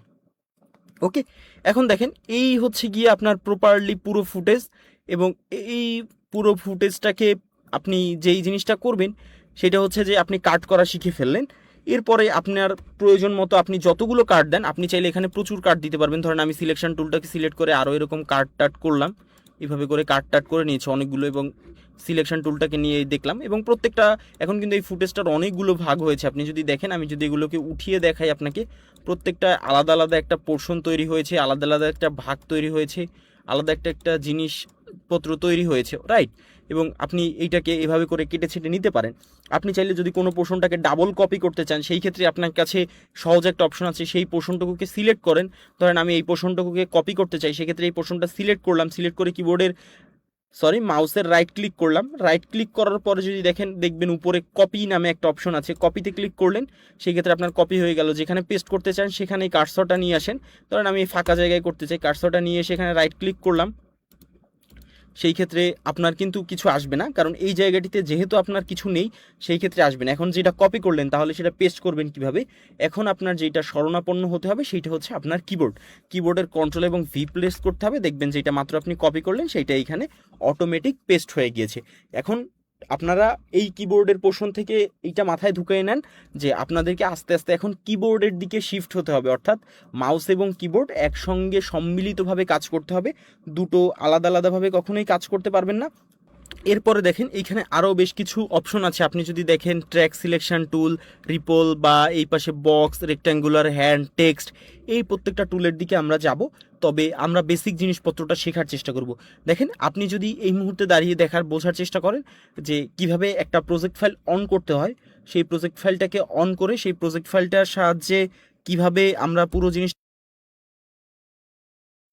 ওকে, এখন দেখেন এই হচ্ছে গিয়ে আপনার প্রপারলি পুরো ফুটেজ, এবং এই পুরো ফুটেজটাকে আপনি যেই জিনিসটা করবেন সেটা হচ্ছে যে আপনি কাট করা শিখে ফেললেন। এরপরে আপনার প্রয়োজন মতো আপনি যতগুলো কাট দেন, আপনি চাইলে এখানে প্রচুর কাট দিতে পারবেন। ধরেন আমি সিলেকশন টুলটাকে সিলেক্ট করে আরও এরকম কাট টাট করলাম, এভাবে করে কাট টাট করে নিয়েছি অনেকগুলো, এবং সিলেকশন টুলটাকে নিয়ে দেখলাম, এবং প্রত্যেকটা এখন কিন্তু এই ফুটেজটার অনেকগুলো ভাগ হয়েছে। আপনি যদি দেখেন, আমি যদি এগুলোকে উঠিয়ে দেখাই আপনাকে, প্রত্যেকটা আলাদা আলাদা একটা পোর্শন তৈরি হয়েছে, আলাদা আলাদা একটা ভাগ তৈরি হয়েছে, আলাদা একটা একটা জিনিসপত্র তৈরি হয়েছে, রাইট। এবং আপনি এইটাকে এভাবে করে কেটে ছেটে নিতে পারেন। আপনি চাইলে যদি কোনো পোর্শনটাকে ডাবল কপি করতে চান সেই ক্ষেত্রে আপনার কাছে সহজ একটা অপশন আছে, সেই পোর্শনটুকুকে সিলেক্ট করেন। ধরেন আমি এই পোর্শনটুকুকে কপি করতে চাই, সেক্ষেত্রে এই পোর্শনটা সিলেক্ট করলাম, সিলেক্ট করে কিবোর্ডের মাউসের রাইট ক্লিক করলাম, রাইট ক্লিক করার পরে যদি দেখবেন উপরে কপি নামে একটা অপশন আছে, কপিতে ক্লিক করলেন, সেই ক্ষেত্রে আপনার কপি হয়ে গেল। যেখানে পেস্ট করতে চান সেখানে কার্সরটা নিয়ে আসেন, ধরেন আমি ফাঁকা জায়গায় করতে চাই, কার্সরটা নিয়ে এসে এখানে রাইট ক্লিক করলাম, সেই ক্ষেত্রে আপনার কিন্তু কিছু আসবে না, কারণ এই জায়গাটিতে যেহেতু আপনার কিছু নেই সেই ক্ষেত্রে আসবে না। এখন যেটা কপি করলেন তাহলে সেটা পেস্ট করবেন কিভাবে, এখন আপনার যেটা শরণাপন্ন হতে হবে সেইটা হচ্ছে আপনার কিবোর্ডের কন্ট্রোল এবং ভি প্রেস করতে হবে, দেখবেন যেটা মাত্র আপনি কপি করলেন সেইটা এখানে অটোমেটিক পেস্ট হয়ে গিয়েছে। এখন আপনারা এই কিবোর্ডের পোর্শন থেকে এইটা মাথায় ঢুকিয়ে নেন যে আপনাদেরকে আস্তে আস্তে এখন কিবোর্ডের দিকে শিফট হতে হবে, অর্থাৎ মাউস এবং কিবোর্ড একসঙ্গে সম্মিলিতভাবে কাজ করতে হবে, দুটো আলাদা আলাদাভাবে কখনোই কাজ করতে পারবেন না। এরপরে দেখেন এইখানে আরও বেশ কিছু অপশন আছে, আপনি যদি দেখেন ট্র্যাক সিলেকশন টুল, রিপল, বা এই পাশে বক্স, রেক্ট্যাঙ্গুলার, হ্যান্ড, টেক্সট, এই প্রত্যেকটা টুলের দিকে আমরা যাব। তবে আমরা বেসিক জিনিসপত্রটা শেখার চেষ্টা করব। দেখেন আপনি যদি এই মুহূর্তে দাঁড়িয়ে বোঝার চেষ্টা করেন যে কিভাবে একটা প্রজেক্ট ফাইল অন করতে হয়, সেই প্রজেক্ট ফাইলটাকে অন করে সেই প্রজেক্ট ফাইলটার সাহায্যে কিভাবে আমরা পুরো জিনিস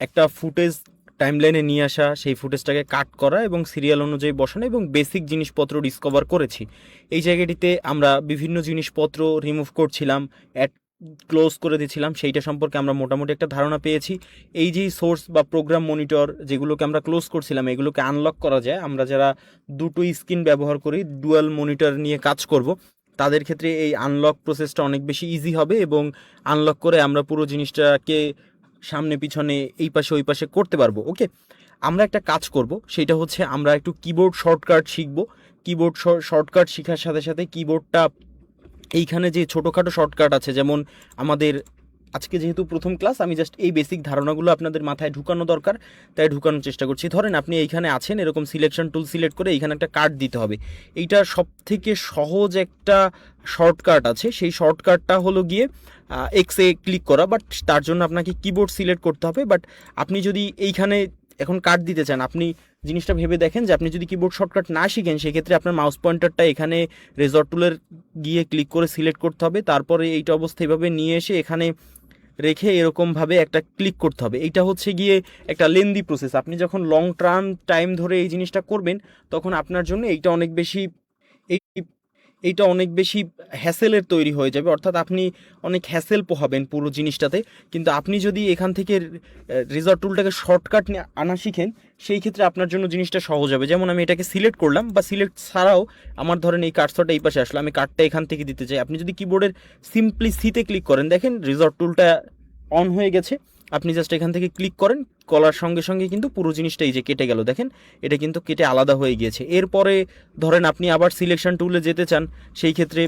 একটা ফুটেজ টাইমলাইনে নিয়ে আসা, সেই ফুটেজটাকে কাট করা এবং সিরিয়াল অনুযায়ী বসানো, এবং বেসিক জিনিসপত্র ডিসকভার করেছি। এই জায়গাটিতে আমরা বিভিন্ন জিনিসপত্র রিমুভ করছিলাম, অ্যাড ক্লোজ করে দিয়েছিলাম, সেইটা সম্পর্কে আমরা মোটামুটি একটা ধারণা পেয়েছি। এই যে সোর্স বা প্রোগ্রাম মনিটর যেগুলোকে আমরা ক্লোজ করছিলাম এগুলোকে আনলক করা যায়। আমরা যারা দুটো স্ক্রিন ব্যবহার করি, ডুয়াল মনিটর নিয়ে কাজ করব, তাদের ক্ষেত্রে এই আনলক প্রসেসটা অনেক বেশি ইজি হবে, এবং আনলক করে আমরা পুরো জিনিসটাকে সামনে পিছনে এই পাশে ওই পাশে করতে পারবো। ওকে, আমরা একটা কাজ করব, সেটা হচ্ছে আমরা একটু কিবোর্ড শর্টকাট শিখব। কিবোর্ড শর্টকাট শেখার সাথে সাথে কিবোর্ডটা এইখানে যে ছোটোখাটো শর্টকাট আছে, যেমন আমাদের আজকে যেহেতু প্রথম ক্লাস, আমি জাস্ট এই বেসিক ধারণাগুলো আপনাদের মাথায় ঢুকানো দরকার, তাই ঢুকানোর চেষ্টা করছি। ধরেন আপনি এইখানে আছেন, এরকম সিলেকশন টুল সিলেক্ট করে এইখানে একটা কাট দিতে হবে। এইটা সবথেকে সহজ একটা শর্টকাট আছে, সেই শর্টকাটটা হলো গিয়ে এক্সে ক্লিক করা, বাট তার জন্য আপনাকে কিবোর্ড সিলেক্ট করতে হবে। বাট আপনি যদি এইখানে এখন কাট দিতে চান, আপনি জিনিসটা ভেবে দেখেন যে আপনি যদি কিবোর্ড শর্টকাট না শিখেন সেক্ষেত্রে আপনার মাউস পয়েন্টারটা এখানে রেজর্ট টুলের গিয়ে ক্লিক করে সিলেক্ট করতে হবে, তারপরে এইটা অবস্থা এভাবে নিয়ে এসে এখানে রেখে এরকমভাবে একটা ক্লিক করতে হবে। এইটা হচ্ছে গিয়ে একটা লেন্দি প্রসেস। আপনি যখন লং টার্ম টাইম ধরে এই জিনিসটা করবেন তখন আপনার জন্য এই এইটা অনেক বেশি হ্যাসেলের তৈরি হয়ে যাবে, অর্থাৎ আপনি অনেক হ্যাসেল পোহাবেন পুরো জিনিসটাতে। কিন্তু আপনি যদি এখান থেকে রেজর্ট টুলটাকে শর্টকাট আনা শিখেন সেই ক্ষেত্রে আপনার জন্য জিনিসটা সহজ হবে। যেমন আমি এটাকে সিলেক্ট করলাম, বা সিলেক্ট ছাড়াও আমার ধরেন এই কার্সরটা এই পাশে আসলো, আমি কার্ডটা এখান থেকে দিতে চাই। আপনি যদি কিবোর্ডের সিম্পলি সিতে ক্লিক করেন, দেখেন রেজর্ট টুলটা অন হয়ে গেছে। আপনি জাস্ট এখান থেকে ক্লিক করেন, করার সঙ্গে সঙ্গে কিন্তু পুরো জিনিসটা এই যে কেটে গেল, দেখেন এটা কিন্তু কেটে আলাদা হয়ে গিয়েছে। এরপরে ধরেন আপনি আবার সিলেকশন টুলে যেতে চান, সেই ক্ষেত্রে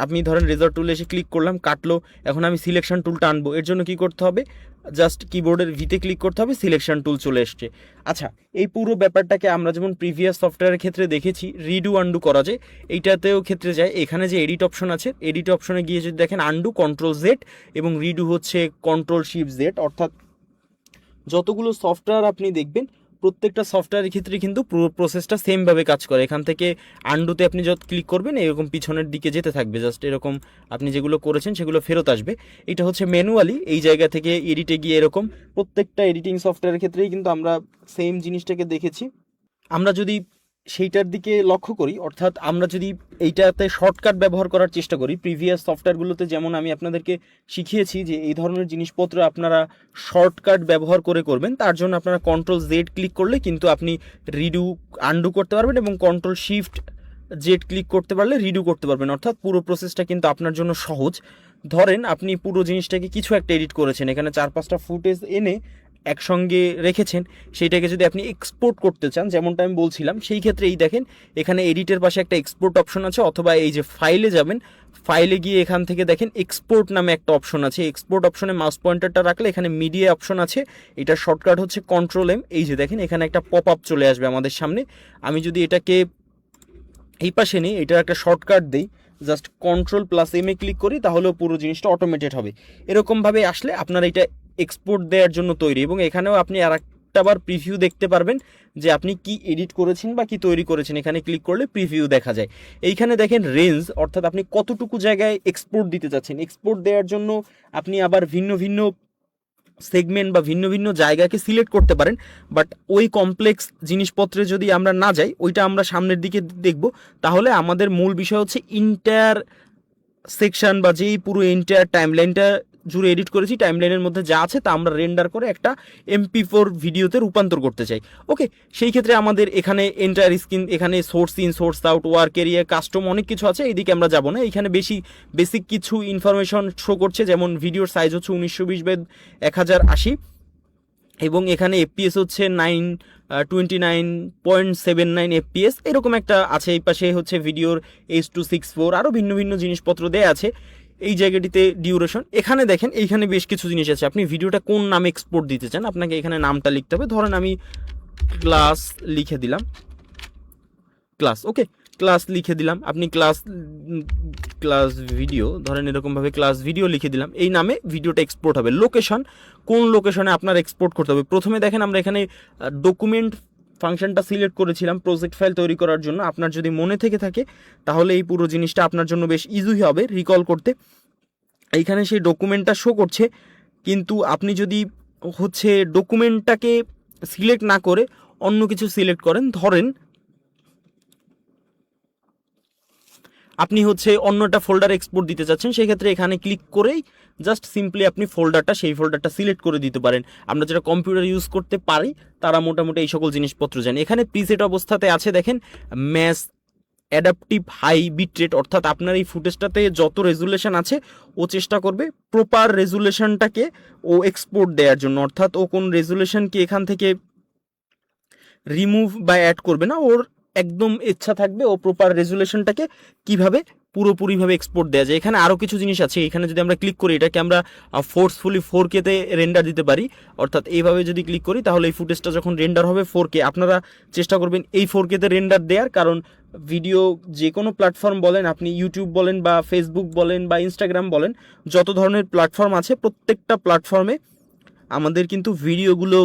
আপনি ধরেন রেজর্ট টুলে এসে ক্লিক করলাম, কাটলো, এখন আমি সিলেকশন টুলটা আনবো। এর জন্য কি করতে হবে, জাস্ট কিবোর্ডের ভিতে ক্লিক করতে হবে, সিলেকশন টুল চলে এসছে। আচ্ছা, এই পুরো ব্যাপারটাকে আমরা যেমন প্রিভিয়াস সফটওয়্যারের ক্ষেত্রে দেখেছি রিডু আন্ডু করা যায়, এইটাতেও ক্ষেত্রে যায়। এখানে যে এডিট অপশন আছে, এডিট অপশনে গিয়ে যদি দেখেন আন্ডু কন্ট্রোল জেড এবং রিডু হচ্ছে কন্ট্রোল শিফট জেড, অর্থাৎ যতগুলো সফটওয়্যার আপনি দেখবেন প্রত্যেকটা সফটওয়্যারের ক্ষেত্রে কিন্তু পুরো প্রসেসটা সেমভাবে কাজ করে। এখান থেকে আন্ডুতে আপনি যত ক্লিক করবেন এরকম পিছনের দিকে যেতে থাকবে, জাস্ট এরকম আপনি যেগুলো করেছেন সেগুলো ফেরত আসবে। এটা হচ্ছে ম্যানুয়ালি, এই জায়গা থেকে এডিটে গিয়ে এরকম প্রত্যেকটা এডিটিং সফটওয়্যারের ক্ষেত্রেই কিন্তু আমরা সেম জিনিসটাকে দেখেছি। আমরা যদি সেইটার দিকে লক্ষ্য করি, অর্থাৎ আমরা যদি এইটাতে শর্টকাট ব্যবহার করার চেষ্টা করি, প্রিভিয়াস সফটওয়্যারগুলোতে যেমন আমি আপনাদেরকে শিখিয়েছি যে এই ধরনের জিনিসপত্র আপনারা শর্টকাট ব্যবহার করে করবেন, তার জন্য আপনারা কন্ট্রোল জেড ক্লিক করলে কিন্তু আপনি রিডু আন্ডু করতে পারবেন এবং কন্ট্রোল শিফট জেড ক্লিক করতে পারলে রিডু করতে পারবেন, অর্থাৎ পুরো প্রসেসটা কিন্তু আপনার জন্য সহজ। ধরেন আপনি পুরো জিনিসটাকে কিছু একটা এডিট করেছেন, এখানে 4-5টা ফুটেজ এনে একসঙ্গে রেখেছেন, সেইটাকে যদি আপনি এক্সপোর্ট করতে চান যেমনটা আমি বলছিলাম, সেই ক্ষেত্রে এই দেখেন এখানে এডিটের পাশে একটা এক্সপোর্ট অপশন আছে, অথবা এই যে ফাইলে যাবেন, ফাইলে গিয়ে এখান থেকে দেখেন এক্সপোর্ট নামে একটা অপশন আছে। এক্সপোর্ট অপশনে মাউস পয়েন্টারটা রাখলে এখানে মিডিয়া অপশন আছে, এটার শর্টকাট হচ্ছে কন্ট্রোল এম। এই যে দেখেন এখানে একটা পপ আপ চলে আসবে আমাদের সামনে। আমি যদি এটাকে এই পাশে নিই, এটার একটা শর্টকাট দিই, just control plus M A click করি, তাহলেও পুরো জিনিসটা অটোমেটেড হবে। এরকমভাবে আসলে আপনার এটা এক্সপোর্ট দেওয়ার জন্য তৈরি, এবং এখানেও আপনি আর একটাবার প্রিভিউ দেখতে পারবেন যে আপনি কি এডিট করেছেন বা কি তৈরি করেছেন। এখানে ক্লিক করলে প্রিভিউ দেখা যায়। এইখানে দেখেন রেঞ্জ, অর্থাৎ আপনি কতটুকু জায়গায় এক্সপোর্ট দিতে চাচ্ছেন। এক্সপোর্ট দেওয়ার জন্য আপনি আবার ভিন্ন ভিন্ন সেগমেন্ট বা ভিন্ন ভিন্ন জায়গাকে সিলেক্ট করতে পারেন, বাট ওই কমপ্লেক্স জিনিসপত্রে যদি আমরা না যাই, ওইটা আমরা সামনের দিকে দেখব। তাহলে আমাদের মূল বিষয় হচ্ছে ইন্টায়ার সেকশন বা যেই পুরো এন্টায়ার টাইমলাইনটা জুড়ে এডিট করেছি, টাইমলাইনের মধ্যে যা আছে তা আমরা রেন্ডার করে একটা MP4 ভিডিওতে রূপান্তর করতে চাই। ওকে, সেই ক্ষেত্রে আমাদের এখানে এন্টায়ার স্ক্রিন, এখানে source in, source out, work area, custom অনেক কিছু আছে, এইদিকে আমরা যাব না। এখানে বেসিক কিছু ইনফরমেশন শো করছে, যেমন ভিডিওর সাইজ হচ্ছে 1920x1080 এবং এখানে FPS হচ্ছে 29.79 FPS, এরকম একটা আছে। এই পাশে হচ্ছে ভিডিওর H.264, আরও ভিন্ন ভিন্ন জিনিসপত্র দেয়া আছে। এই জায়গাটিতে ডিউরেশন, এখানে দেখেন এইখানে বেশ কিছু জিনিস আছে। আপনি ভিডিওটা কোন নামে এক্সপোর্ট দিতে চান, আপনাকে এখানে নামটা লিখতে হবে। ধরেন আমি ক্লাস লিখে দিলাম, ক্লাস, ওকে, ক্লাস লিখে দিলাম। আপনি ক্লাস ভিডিও, ধরেন এরকমভাবে ক্লাস ভিডিও লিখে দিলাম, এই নামে ভিডিওটা এক্সপোর্ট হবে। লোকেশন, কোন লোকেশনে আপনার এক্সপোর্ট করতে হবে। প্রথমে দেখেন আমরা এখানে ডকুমেন্ট ফাংশনটা সিলেক্ট করেছিলাম প্রজেক্ট ফাইল তৈরি করার জন্য। আপনার যদি মনে থেকে থাকে তাহলে এই পুরো জিনিসটা আপনার জন্য বেশ ইজি হবে রিকল করতে। এইখানে সেই ডকুমেন্টটা শো করছে, কিন্তু আপনি যদি হচ্ছে ডকুমেন্টটাকে সিলেক্ট না করে অন্য কিছু সিলেক্ট করেন, ধরেন আপনি হচ্ছে অন্যটা ফোল্ডার এক্সপোর্ট দিতে চাচ্ছেন, সেক্ষেত্রে এখানে ক্লিক করেই জাস্ট সিম্পলি আপনি সেই ফোল্ডারটা সিলেক্ট করে দিতে পারেন। আমরা যেটা কম্পিউটার ইউজ করতে পারি তারা মোটামুটি এই সকল জিনিসপত্র জানে। এখানে প্রিসেট অবস্থাতে আছে দেখেন ম্যাস অ্যাডাপটিভ হাই বিটরেট, অর্থাৎ আপনার এই ফুটেজটাতে যত রেজুলেশন আছে ও চেষ্টা করবে প্রপার রেজুলেশনটাকে ও এক্সপোর্ট দেওয়ার জন্য, অর্থাৎ ও কোন রেজুলেশনকে এখান থেকে রিমুভ বা অ্যাড করবে না, ওর একদম ইচ্ছা থাকবে ও প্রপার রেজুলেশনটাকে কিভাবে পুরোপুরিভাবে এক্সপোর্ট দেওয়া যায়। এখানে আরও কিছু জিনিস আছে, এখানে যদি আমরা ক্লিক করি এটাকে আমরা ফোর্সফুলি 4K-তে রেন্ডার দিতে পারি, অর্থাৎ এইভাবে যদি ক্লিক করি তাহলে এই ফুটেজটা যখন রেন্ডার হবে 4K, আপনারা চেষ্টা করবেন এই 4K-তে রেন্ডার দেওয়ার, কারণ ভিডিও যে কোনো প্ল্যাটফর্ম বলেন, আপনি ইউটিউব বলেন বা ফেসবুক বলেন বা ইনস্টাগ্রাম বলেন, যত ধরনের প্ল্যাটফর্ম আছে প্রত্যেকটা প্ল্যাটফর্মে আমাদের কিন্তু ভিডিওগুলো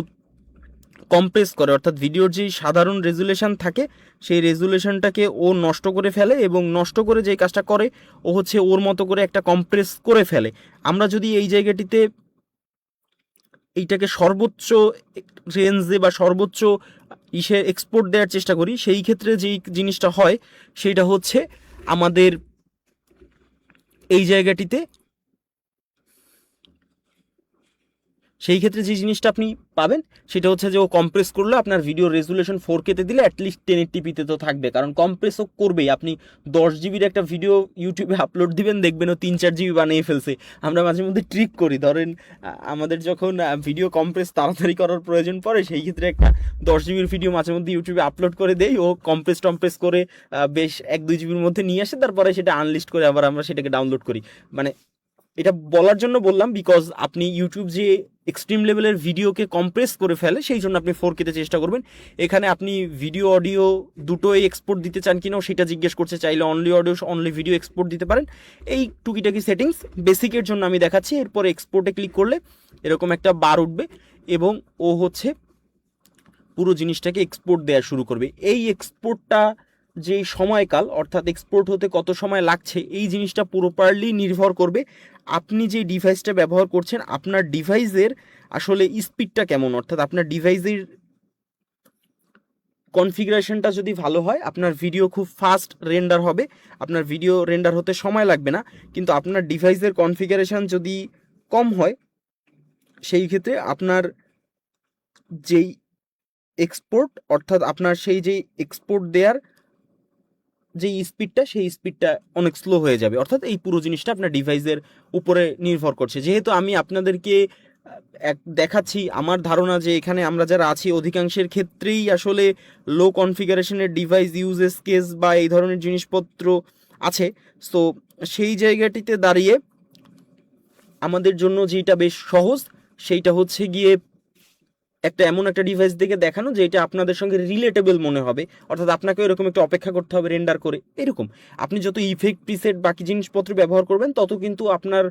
কম্প্রেস করে, অর্থাৎ ভিডিওর যে সাধারণ রেজুলেশন থাকে সেই রেজুলেশনটাকে ও নষ্ট করে ফেলে, এবং নষ্ট করে যেই কাজটা করে ও হচ্ছে ওর মতো করে একটা কম্প্রেস করে ফেলে। আমরা যদি এই জায়গাটিতে এইটাকে সর্বোচ্চ রেঞ্জে বা সর্বোচ্চ ইসে এক্সপোর্ট দেওয়ার চেষ্টা করি, সেই ক্ষেত্রে যেই জিনিসটা হয় সেইটা হচ্ছে আমাদের এই জায়গাটিতে, সেই ক্ষেত্রে যে জিনিসটা আপনি পাবেন সেটা হচ্ছে যে ও কম্প্রেস করলে আপনার ভিডিও রেজুলেশন 4K তে দিলে অ্যাটলিস্ট 1080p তো থাকবে, কারণ কম্প্রেসও করবেই। আপনি 10 GB একটা ভিডিও ইউটিউবে আপলোড দিবেন, দেখবেন ও 3-4 GB বানিয়ে ফেলছে। আমরা মাঝে মধ্যে ট্রিক করি, ধরেন আমাদের যখন ভিডিও কম্প্রেস তাড়াতাড়ি করার প্রয়োজন পড়ে সেই ক্ষেত্রে একটা 10 GB ভিডিও মাঝে মধ্যে ইউটিউবে আপলোড করে দেই, ও কম্প্রেস করে বেশ 1-2 GB মধ্যে নিয়ে আসে, তারপরে সেটা আনলিস্ট করে আবার আমরা সেটাকে ডাউনলোড করি। মানে এটা বলার জন্য বললাম, বিকজ আপনি ইউটিউব যে এক্সট্রিম লেভেলের ভিডিওকে কম্প্রেস করে ফেলে সেই জন্য আপনি 4K তে চেষ্টা করবেন। এখানে আপনি ভিডিও অডিও দুটোই এক্সপোর্ট দিতে চান কিনাও সেটা জিজ্ঞেস করছে, চাইলে only audio only video export দিতে পারেন। এই টুকিটাকি সেটিংস বেসিকের জন্য আমি দেখাচ্ছি। এরপরে এক্সপোর্টে ক্লিক করলে এরকম একটা বার উঠবে এবং ও হচ্ছে পুরো জিনিসটাকে এক্সপোর্ট দেওয়া শুরু করবে। এই এক্সপোর্টটা যে সময়কাল, অর্থাৎ এক্সপোর্ট হতে কত সময় লাগছে, এই জিনিসটা প্রপারলি নির্ভর করবে আপনি যে ডিভাইসটা ব্যবহার করছেন, আপনার ডিভাইসের আসলে স্পিডটা কেমন। অর্থাৎ আপনার ডিভাইসের কনফিগারেশনটা যদি ভালো হয় আপনার ভিডিও খুব ফাস্ট রেন্ডার হবে, আপনার ভিডিও রেন্ডার হতে সময় লাগবে না। কিন্তু আপনার ডিভাইসের কনফিগারেশন যদি কম হয় সেই ক্ষেত্রে আপনার যেই এক্সপোর্ট, অর্থাৎ আপনার সেই যে এক্সপোর্ট দেওয়ার যে স্পিডটা সেই স্পিডটা অনেক স্লো হয়ে যাবে। অর্থাৎ এই পুরো জিনিসটা আপনার ডিভাইসের উপরে নির্ভর করছে। যেহেতু আমি আপনাদেরকে দেখাচ্ছি, আমার ধারণা যে এখানে আমরা যারা আছি অধিকাংশের ক্ষেত্রেই আসলে লো কনফিগারেশনের ডিভাইস ইউজেস কেস বা এই ধরনের জিনিসপত্র আছে। সো সেই জায়গাটিতে দাঁড়িয়ে আমাদের জন্য যেটা বেশ সহজ সেইটা হচ্ছে গিয়ে একটা এমন একটা ডিভাইস দেখে দেখানো যে এটা আপনাদের সঙ্গে রিলেটেবল মনে হবে। অর্থাৎ আপনাকে এরকম একটু অপেক্ষা করতে হবে রেন্ডার করে। এরকম আপনি যত ইফেক্ট প্রিসেট বাকি জিনিসপত্র ব্যবহার করবেন তত কিন্তু আপনার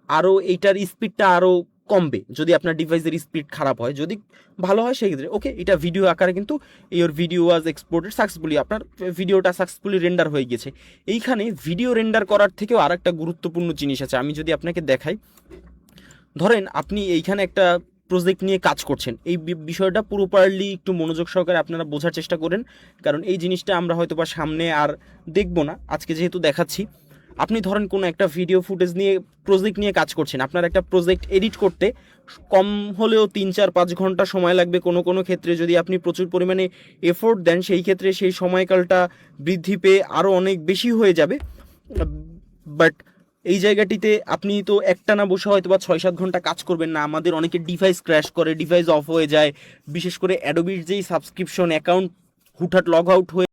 আরও এইটার স্পিডটা আরও কমবে। যদি আপনার ডিভাইসের স্পিড খারাপ হয়, যদি ভালো হয় সেই ক্ষেত্রে ওকে, এটা ভিডিও আকারে কিন্তু your video was exported successfully, আপনার ভিডিওটা সাকসেসফুলি রেন্ডার হয়ে গেছে। এইখানে ভিডিও রেন্ডার করার থেকেও আর একটা গুরুত্বপূর্ণ জিনিস আছে। আমি যদি আপনাকে দেখাই, ধরেন আপনি এইখানে একটা প্রজেক্ট নিয়ে কাজ করছেন, এই বিষয়টা প্রপারলি একটু মনোযোগ সহকারে আপনারা বোঝার চেষ্টা করেন, কারণ এই জিনিসটা আমরা হয়তো বা সামনে আর দেখব না, আজকে যেহেতু দেখাচ্ছি। আপনি ধরেন কোনো একটা ভিডিও ফুটেজ নিয়ে প্রজেক্ট নিয়ে কাজ করছেন, আপনার একটা প্রজেক্ট এডিট করতে কম হলেও 3-4-5 ঘন্টা সময় লাগবে। কোনো কোনো ক্ষেত্রে যদি আপনি প্রচুর পরিমাণে এফোর্ট দেন সেই ক্ষেত্রে সেই সময়কালটা বৃদ্ধি পেয়ে আরও অনেক বেশি হয়ে যাবে। বাট এই জায়গাটিতে আপনি তো একটানা বসে হয়তো বা 6-7 ঘন্টা কাজ করবেন না। আমাদের অনেকে ডিভাইস ক্র্যাশ করে, ডিভাইস অফ হয়ে যায়, বিশেষ করে অ্যাডোবির যেই সাবস্ক্রিপশন অ্যাকাউন্ট হুটহাট লগ আউট হয়ে